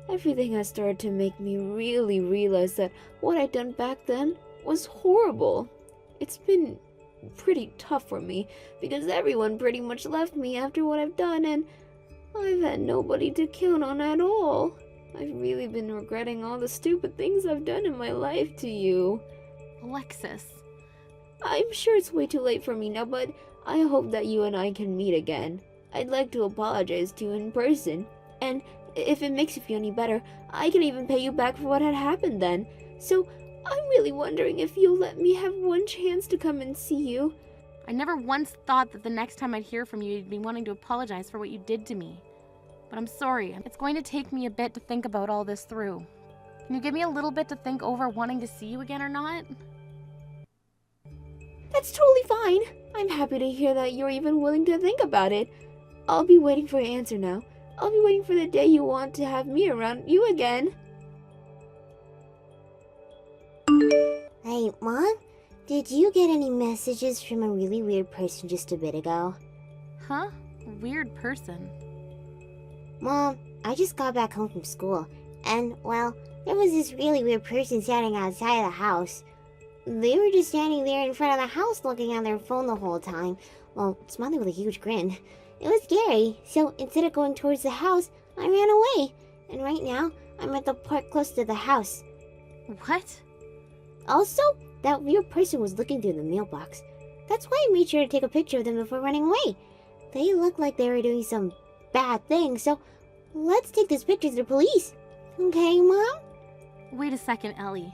Everything has started to make me really realize that what I'd done back then was horrible. It's been pretty tough for me, because everyone pretty much left me after what I've done, and I've had nobody to count on at all. I've really been regretting all the stupid things I've done in my life to you. Alexis. I'm sure it's way too late for me now, but I hope that you and I can meet again. I'd like to apologize to you in person, and if it makes you feel any better, I can even pay you back for what had happened then. So, I'm really wondering if you'll let me have one chance to come and see you. I never once thought that the next time I'd hear from you, you'd be wanting to apologize for what you did to me. But I'm sorry. It's going to take me a bit to think about all this through. Can you give me a little bit to think over wanting to see you again or not? That's totally fine. I'm happy to hear that you're even willing to think about it. I'll be waiting for your answer now. I'll be waiting for the day you want to have me around you again. Hey, Mom? Did you get any messages from a really weird person just a bit ago? Huh? Weird person. Mom, I just got back home from school, and, well, there was this really weird person standing outside the house. They were just standing there in front of the house looking at their phone the whole time, well, smiling with a huge grin. It was scary, so instead of going towards the house, I ran away. And right now, I'm at the park close to the house. What? Also, that weird person was looking through the mailbox. That's why I made sure to take a picture of them before running away. They looked like they were doing some bad thing, so let's take this picture to the police. Okay, Mom? Wait a second, Ellie.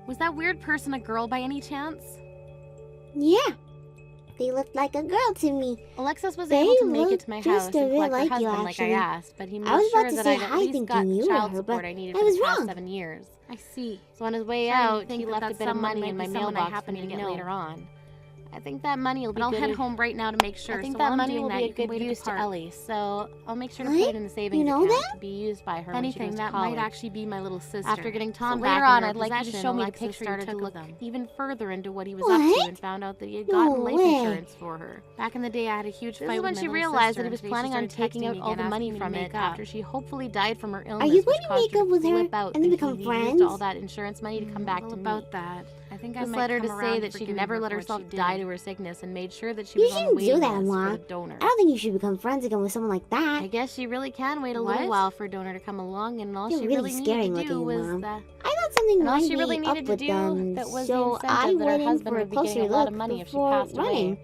Was that weird person a girl by any chance? Yeah. They looked like a girl to me. Alexis was They able to make it to my looked house just a and bit collect her like you, husband like I actually. asked, but he made I was sure about to that say I'd at hi least thinking got you were child her, support but I needed I for was the past wrong. 7 years. I see. So on his way Sorry to out, think he that left a that's bit of someone money might in be my someone I mailbox for happen me to to get know. later on. I think that money will be But I'll good. head home right now to make sure. I think so that while I'm money doing will that, be a you can good wait at the use to park. Ellie, so I'll make sure to What? put it in the savings You know account that? to be used by her If when she anything, goes that to college. might actually be my little sister. After getting Tom so back later on, in I'd like you to possession, show me the Alexis picture you started took to of look them. even further into what he was What? up to and found out that he had No gotten life way. insurance for her. Back in the day, I had a huge This fight is with when my she little realized sister, that he was and planning on she started taking texting out me all again, the money asking me to from make it up. after she hopefully died from her illness. Are you which going to caused make her up with her flip out, and then thinking become he friends? used all that insurance money to come back Well, to me. about that. I think I This might led her to come say around that she'd forgiving never her let for what herself she die did. to her sickness and made sure that she You was on the shouldn't do waiting that, list for Mom. the donor. I don't think you should become friends again with someone like that. I guess she really can wait a What? little while for a donor to come along, and all You're she really really scary needed to do looking, was Mom. the I thought something And all might she really be up needed to with do them, that was so the I incentive that her went in husband for a would be getting closer a lot look of money if she before passed running. away.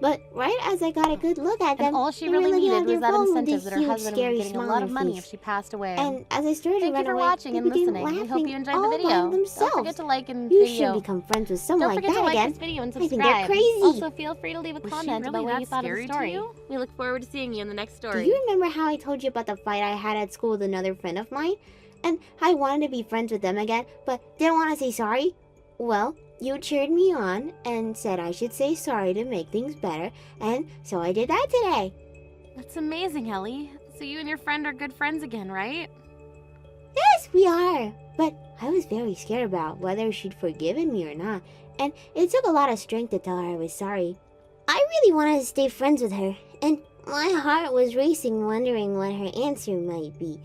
But right as I got a good look at them, And all she they were really looking needed at their was that phone with incentive this that her huge, husband would scary be getting a smile lot on of their money face. if she passed away. And as I started Thank to run you for away, watching they and began listening. We laughing hope you enjoyed all the by video. Don't themselves. forget to like and You video. should become friends with someone Don't like forget that to like again. this video and I think they're subscribe. crazy. Also, feel free to leave a Was she comment really about what you that thought of the scary to story. you? We look forward to seeing you in the next Do story. you remember how I told you about the fight I had at school with another friend of mine? And how I wanted to be friends with them again, but didn't want to say sorry? Well, you cheered me on and said I should say sorry to make things better, and so I did that today. That's amazing, Ellie. So you and your friend are good friends again, right? Yes, we are. But I was very scared about whether she'd forgiven me or not, and it took a lot of strength to tell her I was sorry. I really wanted to stay friends with her, and my heart was racing wondering what her answer might be.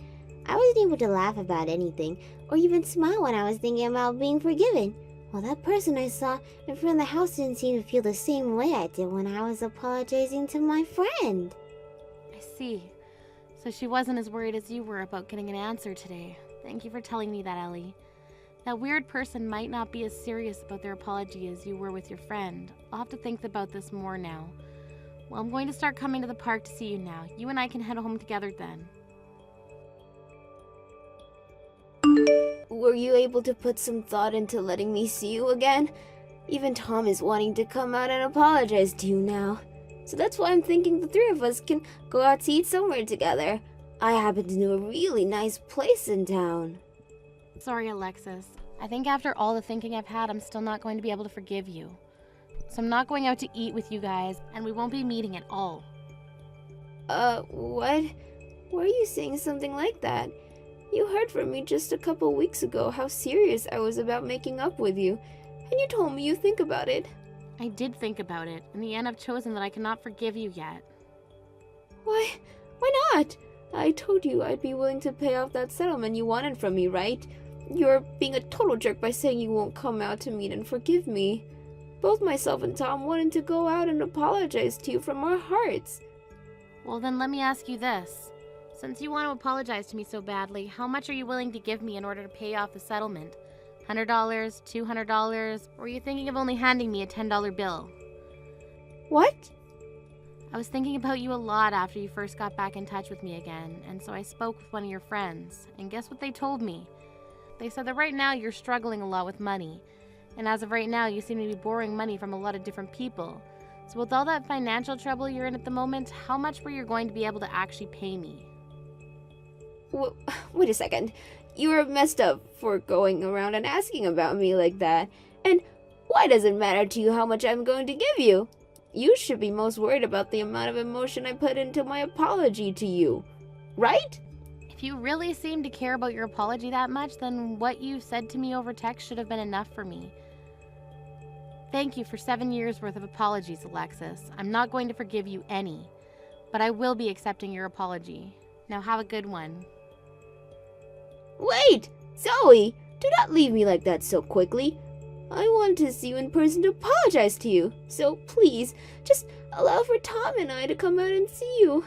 I wasn't able to laugh about anything, or even smile when I was thinking about being forgiven. Well, that person I saw in front of the house didn't seem to feel the same way I did when I was apologizing to my friend. I see. So she wasn't as worried as you were about getting an answer today. Thank you for telling me that, Ellie. That weird person might not be as serious about their apology as you were with your friend. I'll have to think about this more now. Well, I'm going to start coming to the park to see you now. You and I can head home together then. Were you able to put some thought into letting me see you again? Even Tom is wanting to come out and apologize to you now. So that's why I'm thinking the three of us can go out to eat somewhere together. I happen to know a really nice place in town. Sorry, Alexis. I think after all the thinking I've had, I'm still not going to be able to forgive you. So I'm not going out to eat with you guys, and we won't be meeting at all. What? Why are you saying something like that? You heard from me just a couple weeks ago how serious I was about making up with you, and you told me you think about it. I did think about it. In the end, I've chosen that I cannot forgive you yet. Why not? I told you I'd be willing to pay off that settlement you wanted from me, right? You're being a total jerk by saying you won't come out to meet and forgive me. Both myself and Tom wanted to go out and apologize to you from our hearts. Well, then let me ask you this. Since you want to apologize to me so badly, how much are you willing to give me in order to pay off the settlement? $100, $200, or are you thinking of only handing me a $10 bill? What? I was thinking about you a lot after you first got back in touch with me again, and so I spoke with one of your friends, and guess what they told me? They said that right now you're struggling a lot with money, and as of right now you seem to be borrowing money from a lot of different people. So with all that financial trouble you're in at the moment, how much were you going to be able to actually pay me? Wait a second. You are messed up for going around and asking about me like that. And why does it matter to you how much I'm going to give you? You should be most worried about the amount of emotion I put into my apology to you, right? If you really seem to care about your apology that much, then what you said to me over text should have been enough for me. Thank you for 7 years worth of apologies, Alexis. I'm not going to forgive you any, but I will be accepting your apology. Now have a good one. Wait! Zoe! Do not leave me like that so quickly. I want to see you in person to apologize to you. So please, just allow for Tom and I to come out and see you.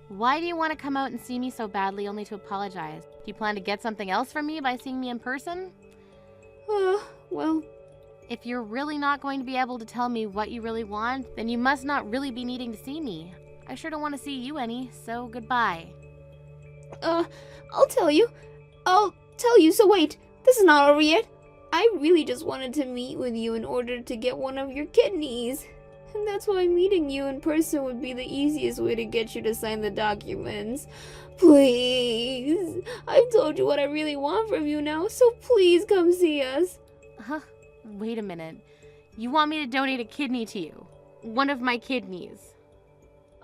Why do you want to come out and see me so badly only to apologize? Do you plan to get something else from me by seeing me in person? Well... If you're really not going to be able to tell me what you really want, then you must not really be needing to see me. I sure don't want to see you any, so goodbye. I'll tell you. So wait, this is not over yet. I really just wanted to meet with you in order to get one of your kidneys. And that's why meeting you in person would be the easiest way to get you to sign the documents. Please. I've told you what I really want from you now, so please come see us. Huh? Wait a minute. You want me to donate a kidney to you? One of my kidneys.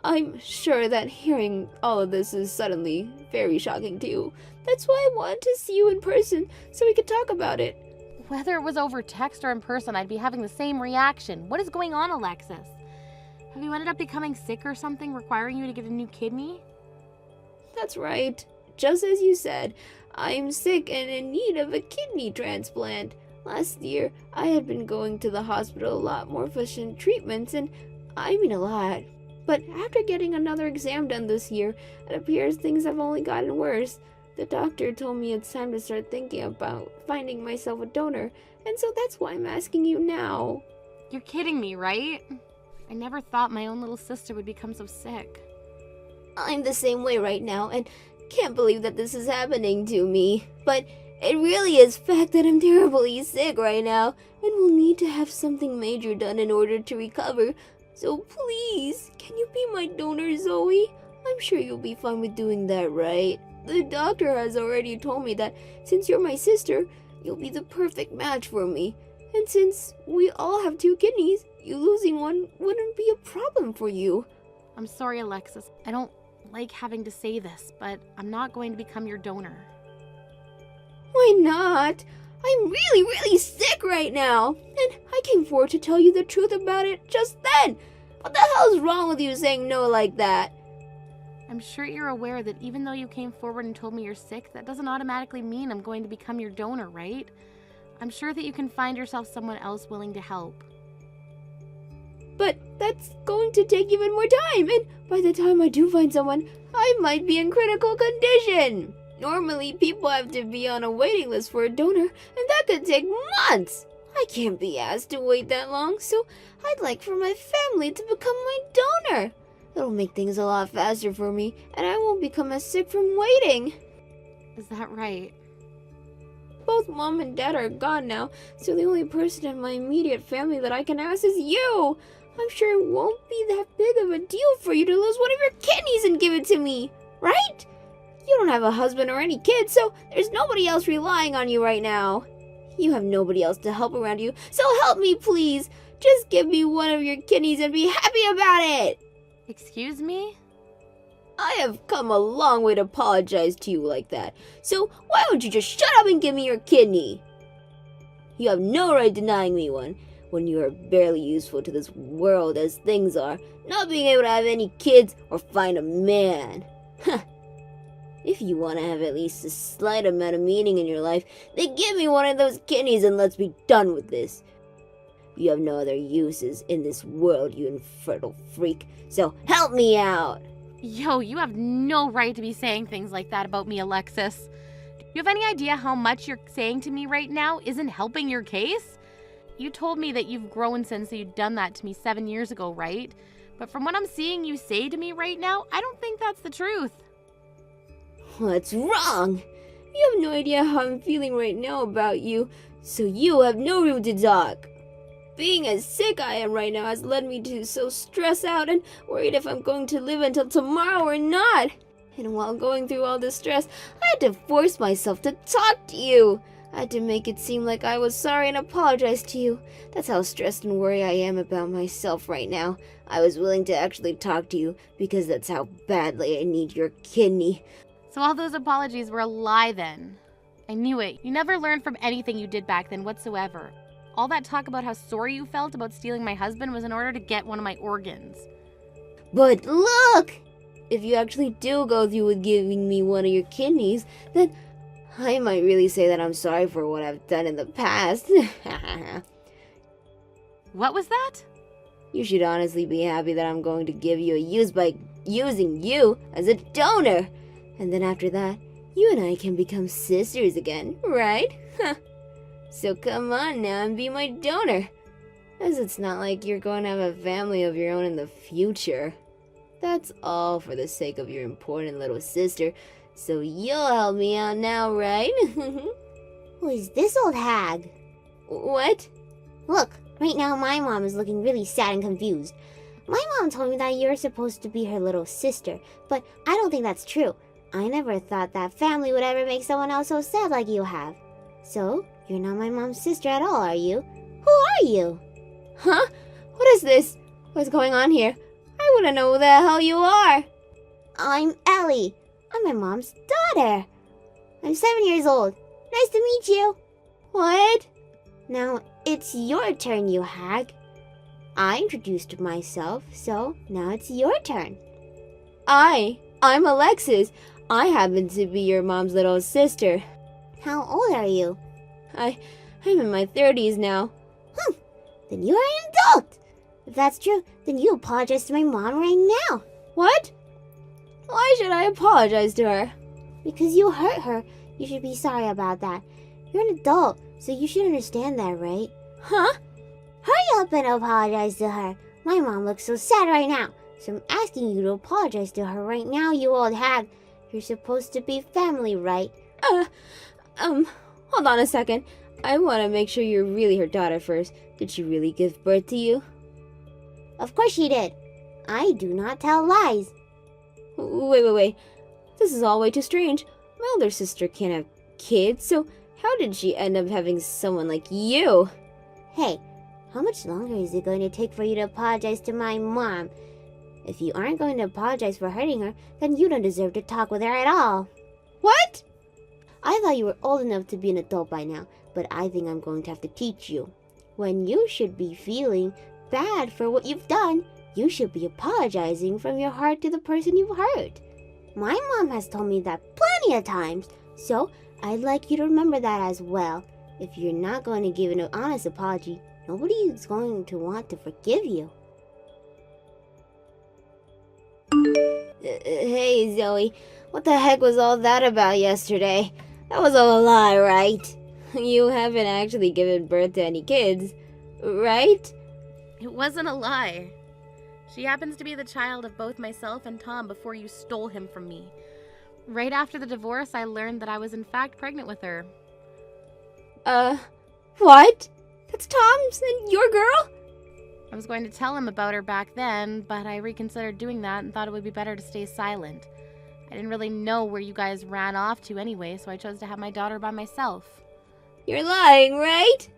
I'm sure that hearing all of this is suddenly very shocking to you. That's why I wanted to see you in person, so we could talk about it. Whether it was over text or in person, I'd be having the same reaction. What is going on, Alexis? Have you ended up becoming sick or something, requiring you to get a new kidney? That's right. Just as you said, I'm sick and in need of a kidney transplant. Last year, I had been going to the hospital a lot more for some treatments, and I mean a lot. But after getting another exam done this year, it appears things have only gotten worse. The doctor told me it's time to start thinking about finding myself a donor, and so that's why I'm asking you now. You're kidding me, right? I never thought my own little sister would become so sick. I'm the same way right now, and can't believe that this is happening to me. But it really is fact that I'm terribly sick right now, and will need to have something major done in order to recover. So please, can you be my donor, Zoe? I'm sure you'll be fine with doing that, right? The doctor has already told me that since you're my sister, you'll be the perfect match for me. And since we all have 2 kidneys, you losing one wouldn't be a problem for you. I'm sorry, Alexis. I don't like having to say this, but I'm not going to become your donor. Why not? I'm really sick right now, and I came forward to tell you the truth about it just then. What the hell's wrong with you saying no like that? I'm sure you're aware that even though you came forward and told me you're sick, that doesn't automatically mean I'm going to become your donor, right? I'm sure that you can find yourself someone else willing to help. But that's going to take even more time, and by the time I do find someone, I might be in critical condition. Normally, people have to be on a waiting list for a donor, and that could take months. I can't be asked to wait that long, so I'd like for my family to become my donor. It'll make things a lot faster for me, and I won't become as sick from waiting. Is that right? Both Mom and Dad are gone now, so the only person in my immediate family that I can ask is you. I'm sure it won't be that big of a deal for you to lose one of your kidneys and give it to me, right? You don't have a husband or any kids, so there's nobody else relying on you right now. You have nobody else to help around you, so help me, please. Just give me one of your kidneys and be happy about it. Excuse me? I have come a long way to apologize to you like that, so why don't you just shut up and give me your kidney? You have no right denying me one, when you are barely useful to this world as things are, not being able to have any kids or find a man. Huh. If you want to have at least a slight amount of meaning in your life, then give me one of those kidneys and let's be done with this. You have no other uses in this world, you infertile freak, so help me out. Yo, you have no right to be saying things like that about me, Alexis. Do you have any idea how much you're saying to me right now isn't helping your case? You told me that you've grown since you'd done that to me 7 years ago, right? But from what I'm seeing you say to me right now, I don't think that's the truth. What's wrong? You have no idea how I'm feeling right now about you, so you have no room to talk. Being as sick I am right now has led me to so stress out and worried if I'm going to live until tomorrow or not. And while going through all this stress, I had to force myself to talk to you. I had to make it seem like I was sorry and apologize to you. That's how stressed and worried I am about myself right now. I was willing to actually talk to you because that's how badly I need your kidney. So all those apologies were a lie then. I knew it. You never learned from anything you did back then whatsoever. All that talk about how sorry you felt about stealing my husband was in order to get one of my organs. But look! If you actually do go through with giving me one of your kidneys, then I might really say that I'm sorry for what I've done in the past. What was that? You should honestly be happy that I'm going to give you a use by using you as a donor. And then after that, you and I can become sisters again, right? So come on now and be my donor. As it's not like you're going to have a family of your own in the future. That's all for the sake of your important little sister. So you'll help me out now, right? Who is this old hag? What? Look, right now my mom is looking really sad and confused. My mom told me that you're supposed to be her little sister, but I don't think that's true. I never thought that family would ever make someone else so sad like you have. So, you're not my mom's sister at all, are you? Who are you? Huh? What is this? What's going on here? I want to know who the hell you are. I'm Ellie. I'm my mom's daughter. I'm 7 years old. Nice to meet you. What? Now, it's your turn, you hag. I introduced myself, so now it's your turn. I'm Alexis. I happen to be your mom's little sister. How old are you? I'm in my 30s now. Then you're an adult. If that's true, then you apologize to my mom right now. What? Why should I apologize to her? Because you hurt her. You should be sorry about that. You're an adult, so you should understand that, right? Huh? Hurry up and apologize to her. My mom looks so sad right now, so I'm asking you to apologize to her right now, you old hag. You're supposed to be family, right? Hold on a second. I want to make sure you're really her daughter first. Did she really give birth to you? Of course she did. I do not tell lies. Wait. This is all way too strange. My older sister can't have kids, so how did she end up having someone like you? Hey, how much longer is it going to take for you to apologize to my mom? If you aren't going to apologize for hurting her, then you don't deserve to talk with her at all. What? I thought you were old enough to be an adult by now, but I think I'm going to have to teach you. When you should be feeling bad for what you've done, you should be apologizing from your heart to the person you've hurt. My mom has told me that plenty of times, so I'd like you to remember that as well. If you're not going to give an honest apology, nobody is going to want to forgive you. Hey, Zoe. What the heck was all that about yesterday? That was all a lie, right? You haven't actually given birth to any kids, right? It wasn't a lie. She happens to be the child of both myself and Tom before you stole him from me. Right after the divorce, I learned that I was in fact pregnant with her. What? That's Tom's and your girl? I was going to tell him about her back then, but I reconsidered doing that and thought it would be better to stay silent. I didn't really know where you guys ran off to anyway, so I chose to have my daughter by myself. You're lying, right?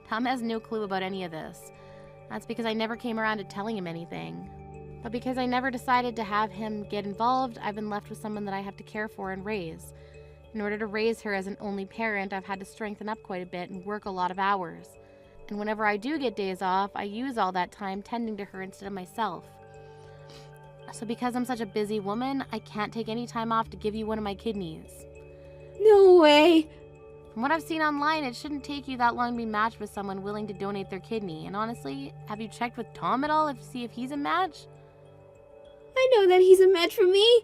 Tom has no clue about any of this. That's because I never came around to telling him anything. But because I never decided to have him get involved, I've been left with someone that I have to care for and raise. In order to raise her as an only parent, I've had to strengthen up quite a bit and work a lot of hours. And whenever I do get days off, I use all that time tending to her instead of myself. So because I'm such a busy woman, I can't take any time off to give you one of my kidneys. No way. From what I've seen online, it shouldn't take you that long to be matched with someone willing to donate their kidney. And honestly, have you checked with Tom at all to see if he's a match? I know that he's a match for me,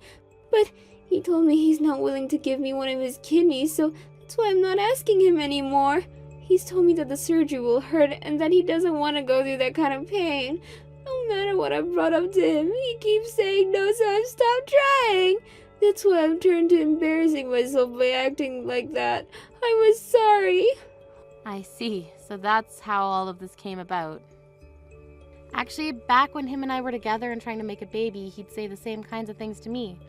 but he told me he's not willing to give me one of his kidneys, so that's why I'm not asking him anymore. He's told me that the surgery will hurt and that he doesn't want to go through that kind of pain. No matter what I've brought up to him, he keeps saying no, so I've stopped trying. That's why I've turned to embarrassing myself by acting like that. I was sorry. I see. So that's how all of this came about. Actually, back when him and I were together and trying to make a baby, he'd say the same kinds of things to me.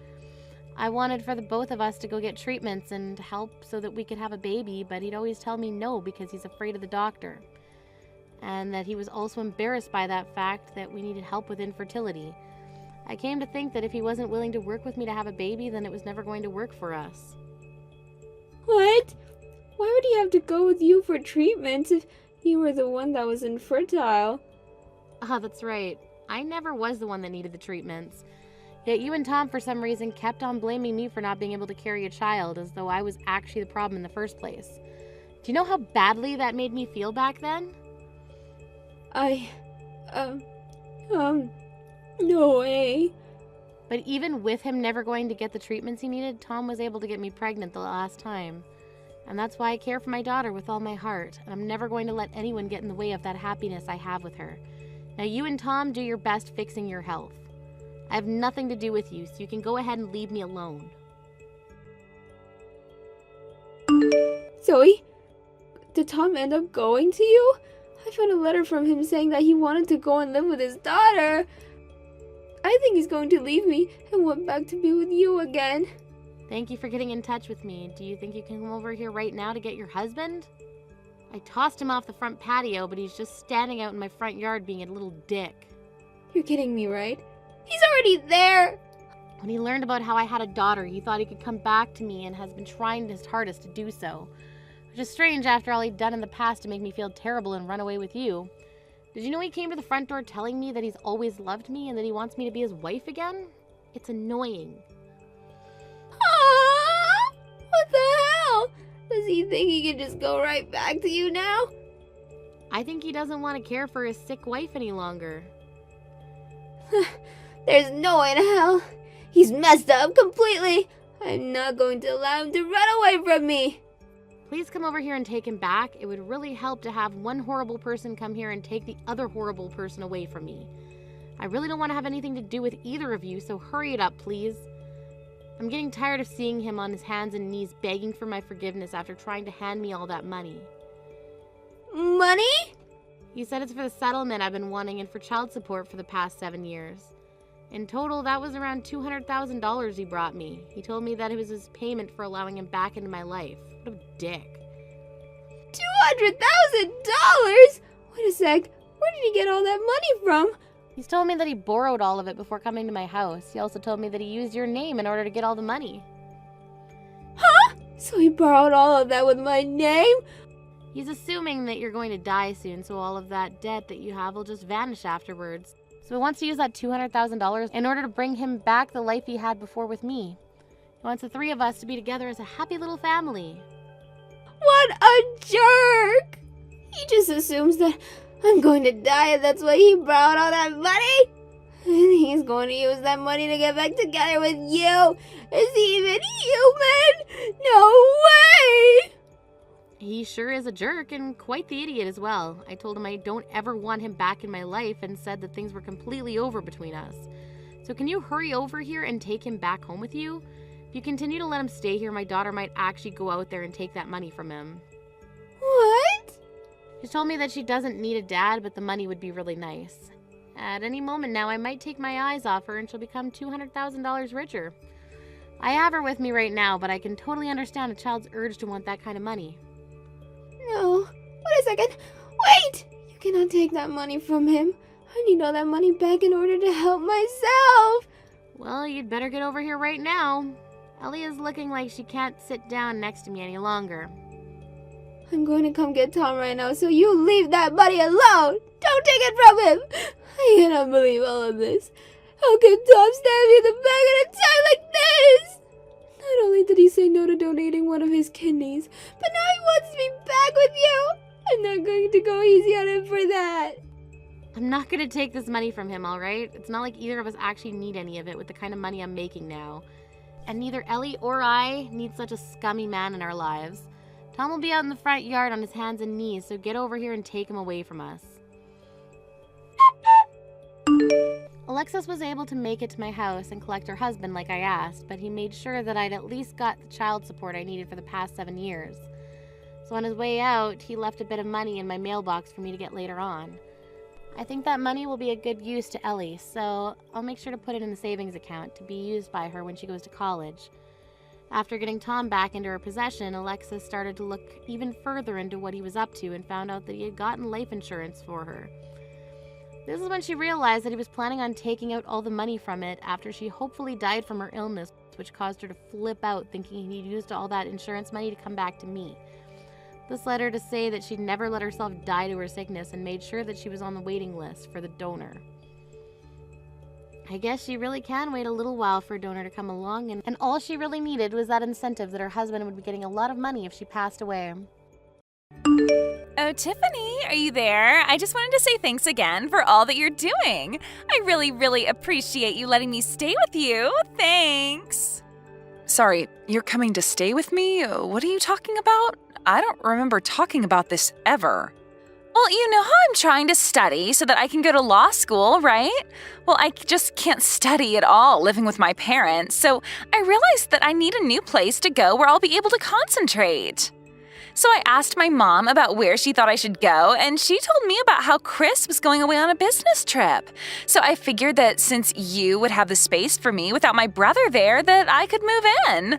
I wanted for the both of us to go get treatments and help so that we could have a baby, but he'd always tell me no because he's afraid of the doctor. And that he was also embarrassed by that fact that we needed help with infertility. I came to think that if he wasn't willing to work with me to have a baby, then it was never going to work for us. What? Why would he have to go with you for treatments if you were the one that was infertile? Ah, that's right. I never was the one that needed the treatments. Yet you and Tom, for some reason, kept on blaming me for not being able to carry a child, as though I was actually the problem in the first place. Do you know how badly that made me feel back then? No way. But even with him never going to get the treatments he needed, Tom was able to get me pregnant the last time. And that's why I care for my daughter with all my heart, and I'm never going to let anyone get in the way of that happiness I have with her. Now you and Tom do your best fixing your health. I have nothing to do with you, so you can go ahead and leave me alone. Zoe, did Tom end up going to you? I found a letter from him saying that he wanted to go and live with his daughter. I think he's going to leave me and went back to be with you again. Thank you for getting in touch with me. Do you think you can come over here right now to get your husband? I tossed him off the front patio, but he's just standing out in my front yard being a little dick. You're kidding me, right? He's already there! When he learned about how I had a daughter, he thought he could come back to me and has been trying his hardest to do so. Which is strange after all he'd done in the past to make me feel terrible and run away with you. Did you know he came to the front door telling me that he's always loved me and that he wants me to be his wife again? It's annoying. Aww! What the hell? Does he think he can just go right back to you now? I think he doesn't want to care for his sick wife any longer. There's no way in hell. He's messed up completely. I'm not going to allow him to run away from me. Please come over here and take him back. It would really help to have one horrible person come here and take the other horrible person away from me. I really don't want to have anything to do with either of you, so hurry it up, please. I'm getting tired of seeing him on his hands and knees begging for my forgiveness after trying to hand me all that money. Money? He said it's for the settlement I've been wanting and for child support for the past 7 years. In total, that was around $200,000 he brought me. He told me that it was his payment for allowing him back into my life. What a dick. $200,000? Wait a sec. Where did he get all that money from? He's told me that he borrowed all of it before coming to my house. He also told me that he used your name in order to get all the money. Huh? So he borrowed all of that with my name? He's assuming that you're going to die soon, so all of that debt that you have will just vanish afterwards. So he wants to use that $200,000 in order to bring him back the life he had before with me. He wants the three of us to be together as a happy little family. What a jerk! He just assumes that I'm going to die and that's why he borrowed all that money? And he's going to use that money to get back together with you? Is he even human? No way! He sure is a jerk and quite the idiot as well. I told him I don't ever want him back in my life and said that things were completely over between us. So can you hurry over here and take him back home with you? If you continue to let him stay here, my daughter might actually go out there and take that money from him. What? She told me that she doesn't need a dad, but the money would be really nice. At any moment now, I might take my eyes off her and she'll become $200,000 richer. I have her with me right now, but I can totally understand a child's urge to want that kind of money. No. Wait a second. Wait! You cannot take that money from him. I need all that money back in order to help myself. Well, you'd better get over here right now. Ellie is looking like she can't sit down next to me any longer. I'm going to come get Tom right now, so you leave that money alone! Don't take it from him! I cannot believe all of this. How can Tom stab me in the back at a time like this? Not only did he say no to donating one of his kidneys, but now he wants me back with you! I'm not going to go easy on him for that. I'm not going to take this money from him, alright? It's not like either of us actually need any of it with the kind of money I'm making now. And neither Ellie or I need such a scummy man in our lives. Tom will be out in the front yard on his hands and knees, so get over here and take him away from us. Alexis was able to make it to my house and collect her husband like I asked, but he made sure that I'd at least got the child support I needed for the past 7 years. So on his way out, he left a bit of money in my mailbox for me to get later on. I think that money will be a good use to Ellie, so I'll make sure to put it in the savings account to be used by her when she goes to college. After getting Tom back into her possession, Alexis started to look even further into what he was up to and found out that he had gotten life insurance for her. This is when she realized that he was planning on taking out all the money from it after she hopefully died from her illness, which caused her to flip out, thinking he'd used all that insurance money to come back to me. This led her to say that she'd never let herself die to her sickness and made sure that she was on the waiting list for the donor. I guess she really can wait a little while for a donor to come along, and all she really needed was that incentive that her husband would be getting a lot of money if she passed away. Oh, Tiffany, are you there? I just wanted to say thanks again for all that you're doing. I really, really appreciate you letting me stay with you. Thanks. Sorry, you're coming to stay with me? What are you talking about? I don't remember talking about this ever. Well, you know how I'm trying to study so that I can go to law school, right? Well, I just can't study at all living with my parents, so I realized that I need a new place to go where I'll be able to concentrate. So I asked my mom about where she thought I should go, and she told me about how Chris was going away on a business trip. So I figured that since you would have the space for me without my brother there, that I could move in.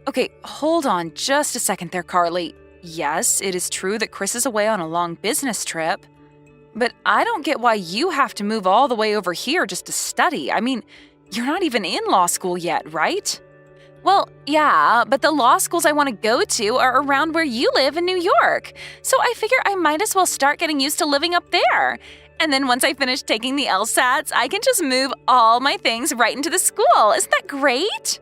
Okay, hold on just a second there, Carly. Yes, it is true that Chris is away on a long business trip, but I don't get why you have to move all the way over here just to study. I mean, you're not even in law school yet, right? Well, yeah, but the law schools I want to go to are around where you live in New York. So I figure I might as well start getting used to living up there. And then once I finish taking the LSATs, I can just move all my things right into the school. Isn't that great?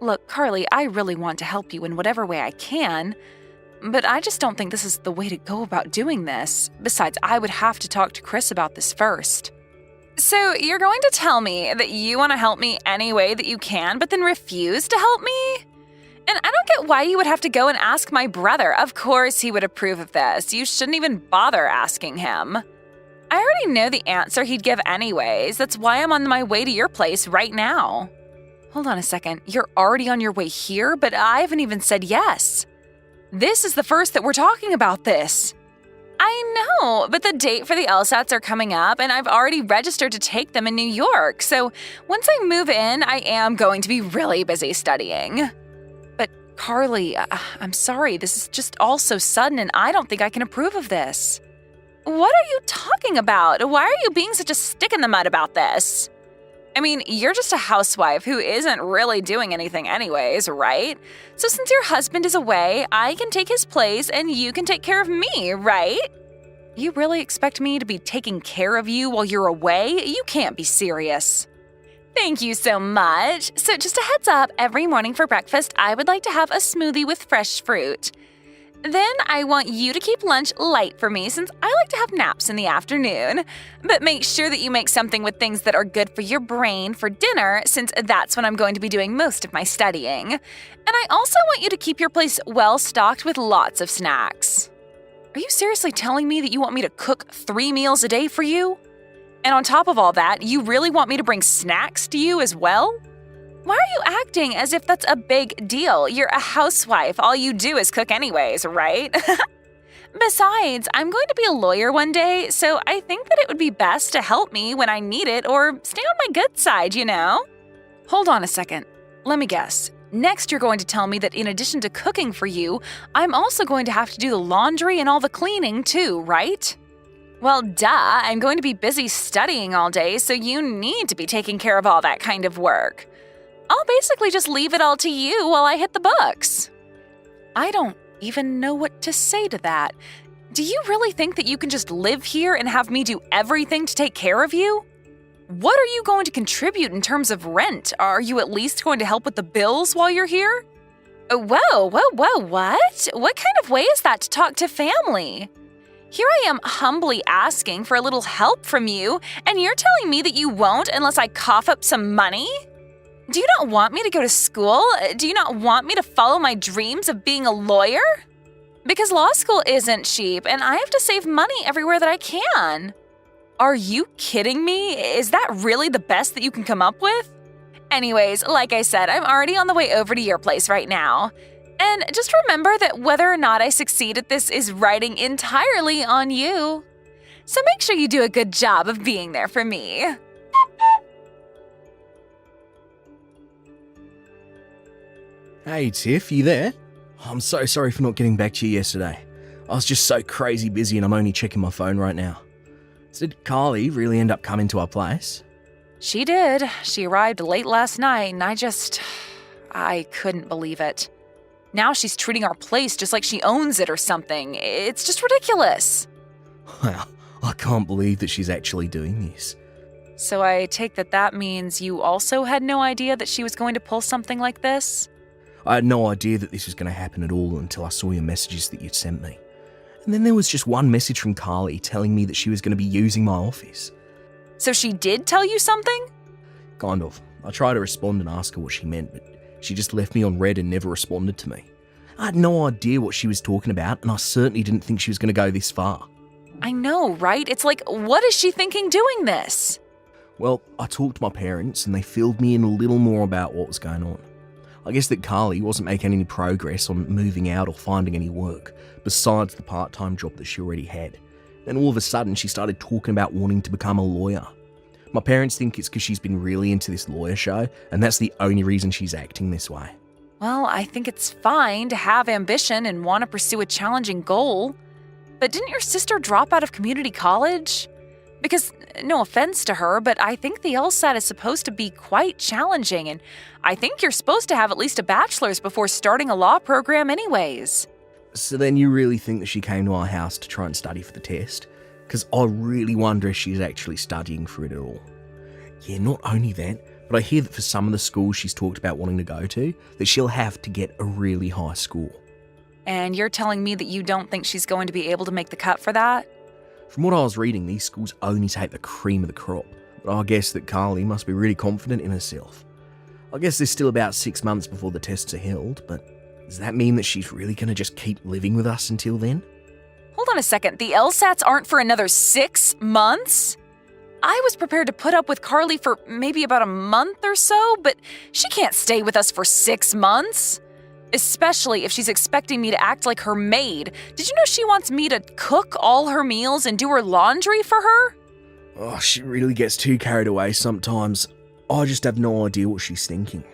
Look, Carly, I really want to help you in whatever way I can, but I just don't think this is the way to go about doing this. Besides, I would have to talk to Chris about this first. So you're going to tell me that you want to help me any way that you can, but then refuse to help me? And I don't get why you would have to go and ask my brother. Of course he would approve of this. You shouldn't even bother asking him. I already know the answer he'd give anyways. That's why I'm on my way to your place right now. Hold on a second. You're already on your way here, but I haven't even said yes. This is the first that we're talking about this. I know, but the date for the LSATs are coming up, and I've already registered to take them in New York. So once I move in, I am going to be really busy studying. But Carly, I'm sorry. This is just all so sudden, and I don't think I can approve of this. What are you talking about? Why are you being such a stick in the mud about this? I mean, you're just a housewife who isn't really doing anything anyways, right? So since your husband is away, I can take his place and you can take care of me, right? You really expect me to be taking care of you while you're away? You can't be serious. Thank you so much. So just a heads up, every morning for breakfast, I would like to have a smoothie with fresh fruit. Then I want you to keep lunch light for me since I like to have naps in the afternoon. But make sure that you make something with things that are good for your brain for dinner since that's when I'm going to be doing most of my studying. And I also want you to keep your place well stocked with lots of snacks. Are you seriously telling me that you want me to cook 3 meals a day for you? And on top of all that, you really want me to bring snacks to you as well? Why are you acting as if that's a big deal? You're a housewife. All you do is cook anyways, right? Besides, I'm going to be a lawyer one day, so I think that it would be best to help me when I need it or stay on my good side, you know? Hold on a second. Let me guess. Next, you're going to tell me that in addition to cooking for you, I'm also going to have to do the laundry and all the cleaning too, right? Well, duh. I'm going to be busy studying all day, so you need to be taking care of all that kind of work. I'll basically just leave it all to you while I hit the books. I don't even know what to say to that. Do you really think that you can just live here and have me do everything to take care of you? What are you going to contribute in terms of rent? Are you at least going to help with the bills while you're here? Whoa, what? What kind of way is that to talk to family? Here I am humbly asking for a little help from you, and you're telling me that you won't unless I cough up some money? Do you not want me to go to school? Do you not want me to follow my dreams of being a lawyer? Because law school isn't cheap, and I have to save money everywhere that I can. Are you kidding me? Is that really the best that you can come up with? Anyways, like I said, I'm already on the way over to your place right now. And just remember that whether or not I succeed at this is riding entirely on you. so make sure you do a good job of being there for me. Hey, Tiff, you there? I'm so sorry for not getting back to you yesterday. I was just so crazy busy and I'm only checking my phone right now. So did Carly really end up coming to our place? She did. She arrived late last night, and I couldn't believe it. Now she's treating our place just like she owns it or something. It's just ridiculous. Well, I can't believe that she's actually doing this. So I take that means you also had no idea that she was going to pull something like this? I had no idea that this was going to happen at all until I saw your messages that you'd sent me. And then there was just one message from Carly telling me that she was going to be using my office. So she did tell you something? Kind of. I tried to respond and ask her what she meant, but she just left me on red and never responded to me. I had no idea what she was talking about, and I certainly didn't think she was going to go this far. I know, right? It's like, what is she thinking doing this? Well, I talked to my parents, and they filled me in a little more about what was going on. I guess that Carly wasn't making any progress on moving out or finding any work, besides the part-time job that she already had. Then all of a sudden, she started talking about wanting to become a lawyer. My parents think it's because she's been really into this lawyer show, and that's the only reason she's acting this way. Well, I think it's fine to have ambition and want to pursue a challenging goal. But didn't your sister drop out of community college? Because, no offense to her, but I think the LSAT is supposed to be quite challenging, and I think you're supposed to have at least a bachelor's before starting a law program anyways. So then you really think that she came to our house to try and study for the test? Because I really wonder if she's actually studying for it at all. Yeah, not only that, but I hear that for some of the schools she's talked about wanting to go to, that she'll have to get a really high score. And you're telling me that you don't think she's going to be able to make the cut for that? From what I was reading, these schools only take the cream of the crop, but I guess that Carly must be really confident in herself. I guess there's still about 6 months before the tests are held, but does that mean that she's really going to just keep living with us until then? Hold on a second, the LSATs aren't for another 6 months? I was prepared to put up with Carly for maybe about a month or so, but she can't stay with us for 6 months. Especially if she's expecting me to act like her maid. Did you know she wants me to cook all her meals and do her laundry for her? Oh, she really gets too carried away sometimes. I just have no idea what she's thinking.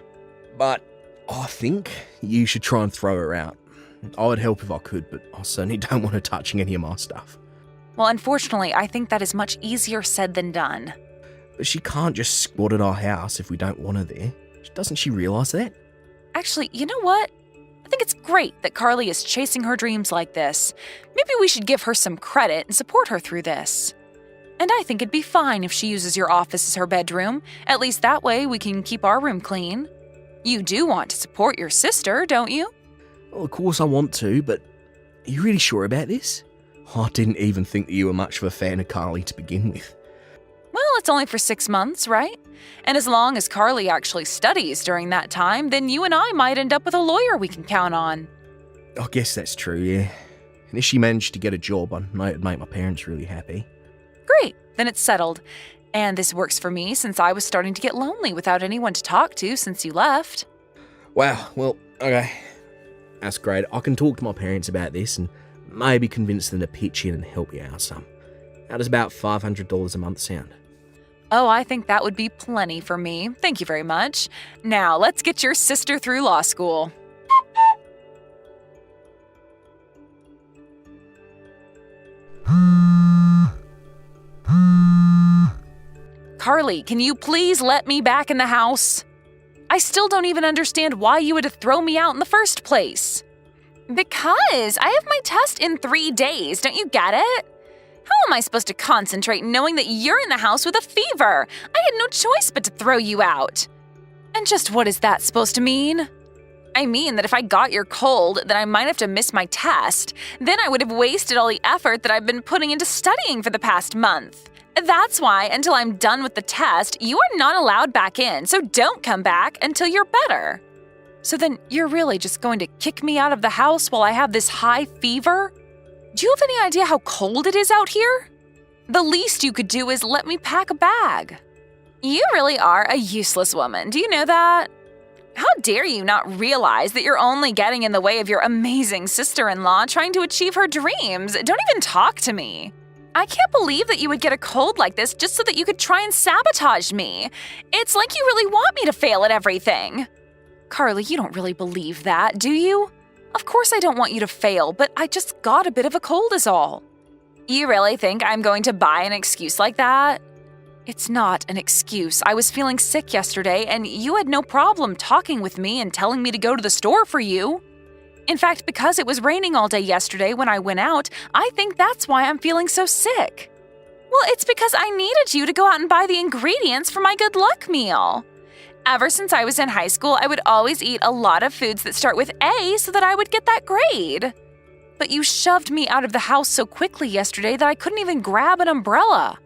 But I think you should try and throw her out. I would help if I could, but I certainly don't want her touching any of my stuff. Well, unfortunately, I think that is much easier said than done. But she can't just squat at our house if we don't want her there. Doesn't she realise that? Actually, you know what? I think it's great that Carly is chasing her dreams like this. Maybe we should give her some credit and support her through this. And I think it'd be fine if she uses your office as her bedroom. At least that way we can keep our room clean. You do want to support your sister, don't you? Well, of course I want to, but are you really sure about this? I didn't even think that you were much of a fan of Carly to begin with. Well, it's only for 6 months, right? And as long as Carly actually studies during that time, then you and I might end up with a lawyer we can count on. I guess that's true, yeah. And if she managed to get a job, I know it'd make my parents really happy. Great, then it's settled. And this works for me since I was starting to get lonely without anyone to talk to since you left. Wow, well, okay. That's great. I can talk to my parents about this and maybe convince them to pitch in and help you out some. How does about $500 a month sound? Oh, I think that would be plenty for me. Thank you very much. Now, let's get your sister through law school. Carly, can you please let me back in the house? I still don't even understand why you would throw me out in the first place. Because I have my test in 3 days, don't you get it? How am I supposed to concentrate knowing that you're in the house with a fever? I had no choice but to throw you out. And just what is that supposed to mean? I mean that if I got your cold, then I might have to miss my test. Then I would have wasted all the effort that I've been putting into studying for the past month. That's why, until I'm done with the test, you are not allowed back in, so don't come back until you're better. So then you're really just going to kick me out of the house while I have this high fever? Do you have any idea how cold it is out here? The least you could do is let me pack a bag. You really are a useless woman, do you know that? How dare you not realize that you're only getting in the way of your amazing sister-in-law trying to achieve her dreams? Don't even talk to me. I can't believe that you would get a cold like this just so that you could try and sabotage me. It's like you really want me to fail at everything. Carly, you don't really believe that, do you? Of course I don't want you to fail, but I just got a bit of a cold is all. You really think I'm going to buy an excuse like that? It's not an excuse. I was feeling sick yesterday, and you had no problem talking with me and telling me to go to the store for you. In fact, because it was raining all day yesterday when I went out, I think that's why I'm feeling so sick. Well, it's because I needed you to go out and buy the ingredients for my good luck meal. Ever since I was in high school, I would always eat a lot of foods that start with A so that I would get that grade. But you shoved me out of the house so quickly yesterday that I couldn't even grab an umbrella.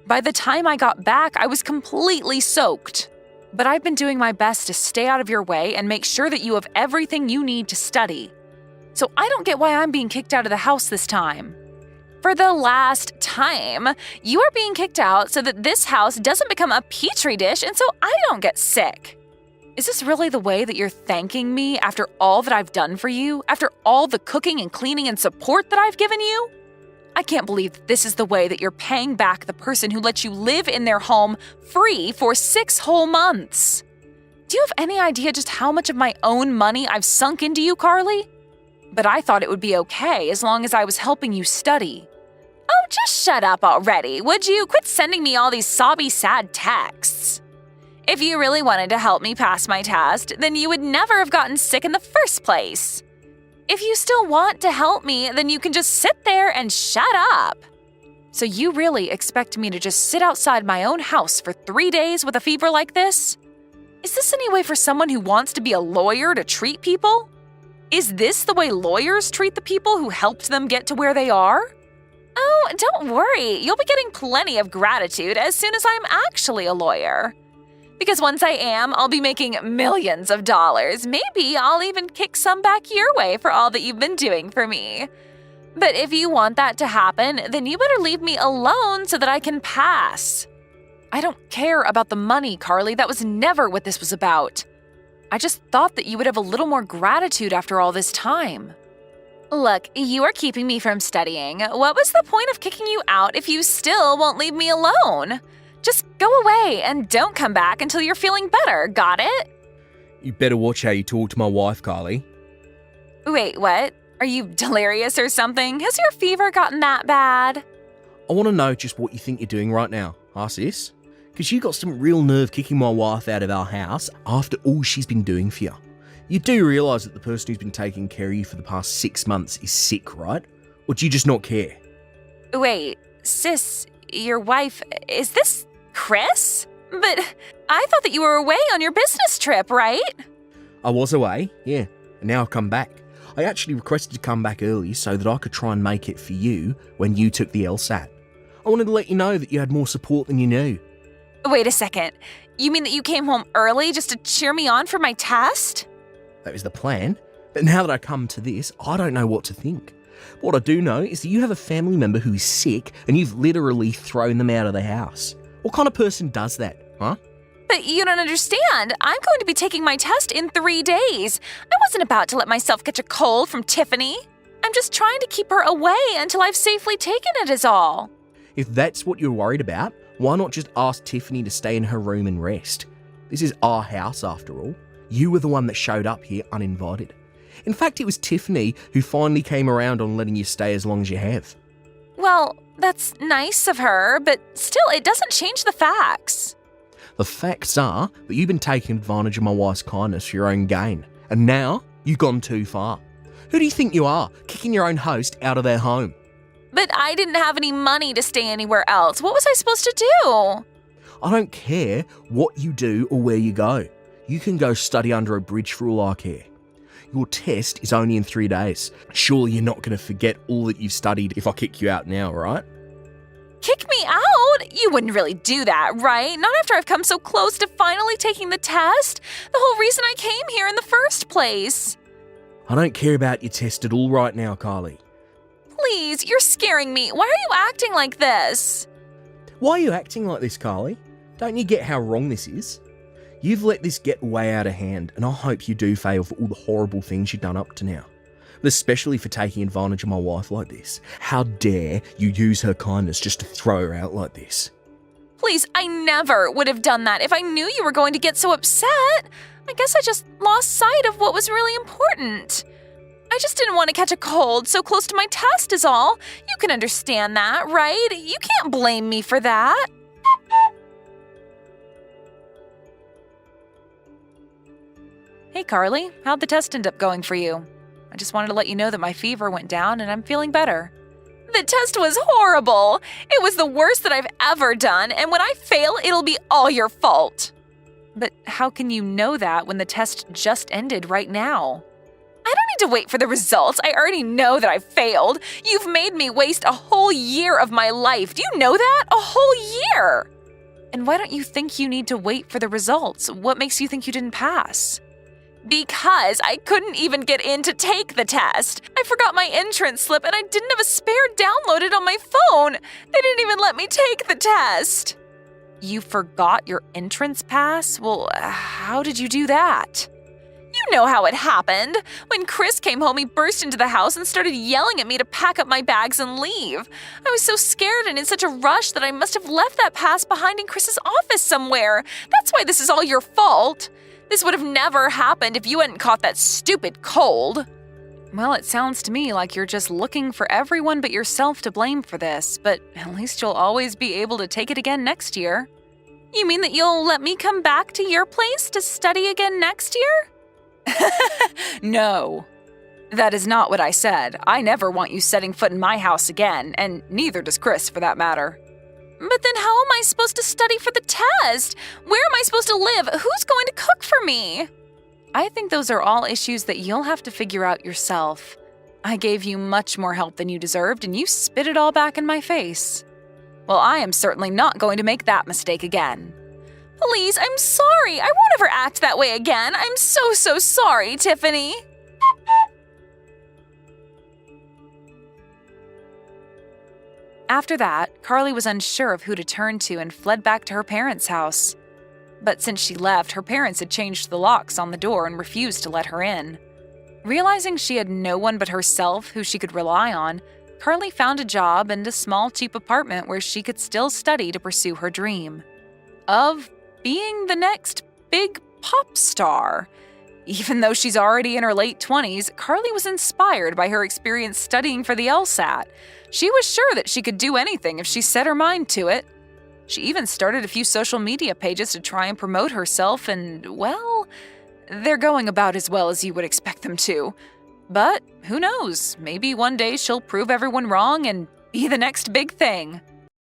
By the time I got back, I was completely soaked. But I've been doing my best to stay out of your way and make sure that you have everything you need to study. So I don't get why I'm being kicked out of the house this time. For the last time, you are being kicked out so that this house doesn't become a petri dish and so I don't get sick. Is this really the way that you're thanking me after all that I've done for you? After all the cooking and cleaning and support that I've given you? I can't believe that this is the way that you're paying back the person who let you live in their home free for 6 whole months. Do you have any idea just how much of my own money I've sunk into you, Carly? But I thought it would be okay as long as I was helping you study. Oh, just shut up already, would you? Quit sending me all these sobby, sad texts. If you really wanted to help me pass my test, then you would never have gotten sick in the first place. If you still want to help me, then you can just sit there and shut up. So you really expect me to just sit outside my own house for 3 days with a fever like this? Is this any way for someone who wants to be a lawyer to treat people? Is this the way lawyers treat the people who helped them get to where they are? Oh, don't worry. You'll be getting plenty of gratitude as soon as I'm actually a lawyer. Because once I am, I'll be making millions of dollars. Maybe I'll even kick some back your way for all that you've been doing for me. But if you want that to happen, then you better leave me alone so that I can pass. I don't care about the money, Carly. That was never what this was about. I just thought that you would have a little more gratitude after all this time. Look, you are keeping me from studying. What was the point of kicking you out if you still won't leave me alone? Just go away and don't come back until you're feeling better, got it? You better watch how you talk to my wife, Carly. Wait, what? Are you delirious or something? Has your fever gotten that bad? I want to know just what you think you're doing right now, huh, sis? Because you got some real nerve kicking my wife out of our house after all she's been doing for you. You do realise that the person who's been taking care of you for the past 6 months is sick, right? Or do you just not care? Wait, sis, your wife, is this Chris? But I thought that you were away on your business trip, right? I was away, yeah, and now I've come back. I actually requested to come back early so that I could try and make it for you when you took the LSAT. I wanted to let you know that you had more support than you knew. Wait a second. You mean that you came home early just to cheer me on for my test? That was the plan, but now that I come to this, I don't know what to think. What I do know is that you have a family member who is sick and you've literally thrown them out of the house. What kind of person does that, huh? But you don't understand. I'm going to be taking my test in 3 days. I wasn't about to let myself catch a cold from Tiffany. I'm just trying to keep her away until I've safely taken it is all. If that's what you're worried about, why not just ask Tiffany to stay in her room and rest? This is our house after all. You were the one that showed up here uninvited. In fact, it was Tiffany who finally came around on letting you stay as long as you have. Well, that's nice of her, but still, it doesn't change the facts. The facts are that you've been taking advantage of my wife's kindness for your own gain, and now you've gone too far. Who do you think you are, kicking your own host out of their home? But I didn't have any money to stay anywhere else. What was I supposed to do? I don't care what you do or where you go. You can go study under a bridge for all I care. Your test is only in 3 days. Surely you're not going to forget all that you've studied if I kick you out now, right? Kick me out? You wouldn't really do that, right? Not after I've come so close to finally taking the test. The whole reason I came here in the first place. I don't care about your test at all right now, Carly. Please, you're scaring me. Why are you acting like this? Why are you acting like this, Carly? Don't you get how wrong this is? You've let this get way out of hand, and I hope you do fail for all the horrible things you've done up to now. especially for taking advantage of my wife like this. How dare you use her kindness just to throw her out like this? Please, I never would have done that if I knew you were going to get so upset. I guess I just lost sight of what was really important. I just didn't want to catch a cold so close to my test is all. You can understand that, right? You can't blame me for that. Hey, Carly, how'd the test end up going for you? I just wanted to let you know that my fever went down and I'm feeling better. The test was horrible. It was the worst that I've ever done, and when I fail, it'll be all your fault. But how can you know that when the test just ended right now? I don't need to wait for the results. I already know that I failed. You've made me waste a whole year of my life. Do you know that? A whole year! And why don't you think you need to wait for the results? What makes you think you didn't pass? Because I couldn't even get in to take the test. I forgot my entrance slip and I didn't have a spare downloaded on my phone. They didn't even let me take the test. You forgot your entrance pass? Well, how did you do that? You know how it happened. When Chris came home, he burst into the house and started yelling at me to pack up my bags and leave. I was so scared and in such a rush that I must have left that pass behind in Chris's office somewhere. That's why this is all your fault. This would have never happened if you hadn't caught that stupid cold. Well, it sounds to me like you're just looking for everyone but yourself to blame for this, but at least you'll always be able to take it again next year. You mean that you'll let me come back to your place to study again next year? No. That is not what I said. I never want you setting foot in my house again, and neither does Chris for that matter. But then how am I supposed to study for the test? Where am I supposed to live? Who's going to cook for me? I think those are all issues that you'll have to figure out yourself. I gave you much more help than you deserved, and you spit it all back in my face. Well, I am certainly not going to make that mistake again. Please, I'm sorry. I won't ever act that way again. I'm so sorry, Tiffany. After that, Carly was unsure of who to turn to and fled back to her parents' house. But since she left, her parents had changed the locks on the door and refused to let her in. Realizing she had no one but herself who she could rely on, Carly found a job and a small, cheap apartment where she could still study to pursue her dream of being the next big pop star. Even though she's already in her late 20s, Carly was inspired by her experience studying for the LSAT. She was sure that she could do anything if she set her mind to it. She even started a few social media pages to try and promote herself, and, well, they're going about as well as you would expect them to. But who knows, maybe one day she'll prove everyone wrong and be the next big thing.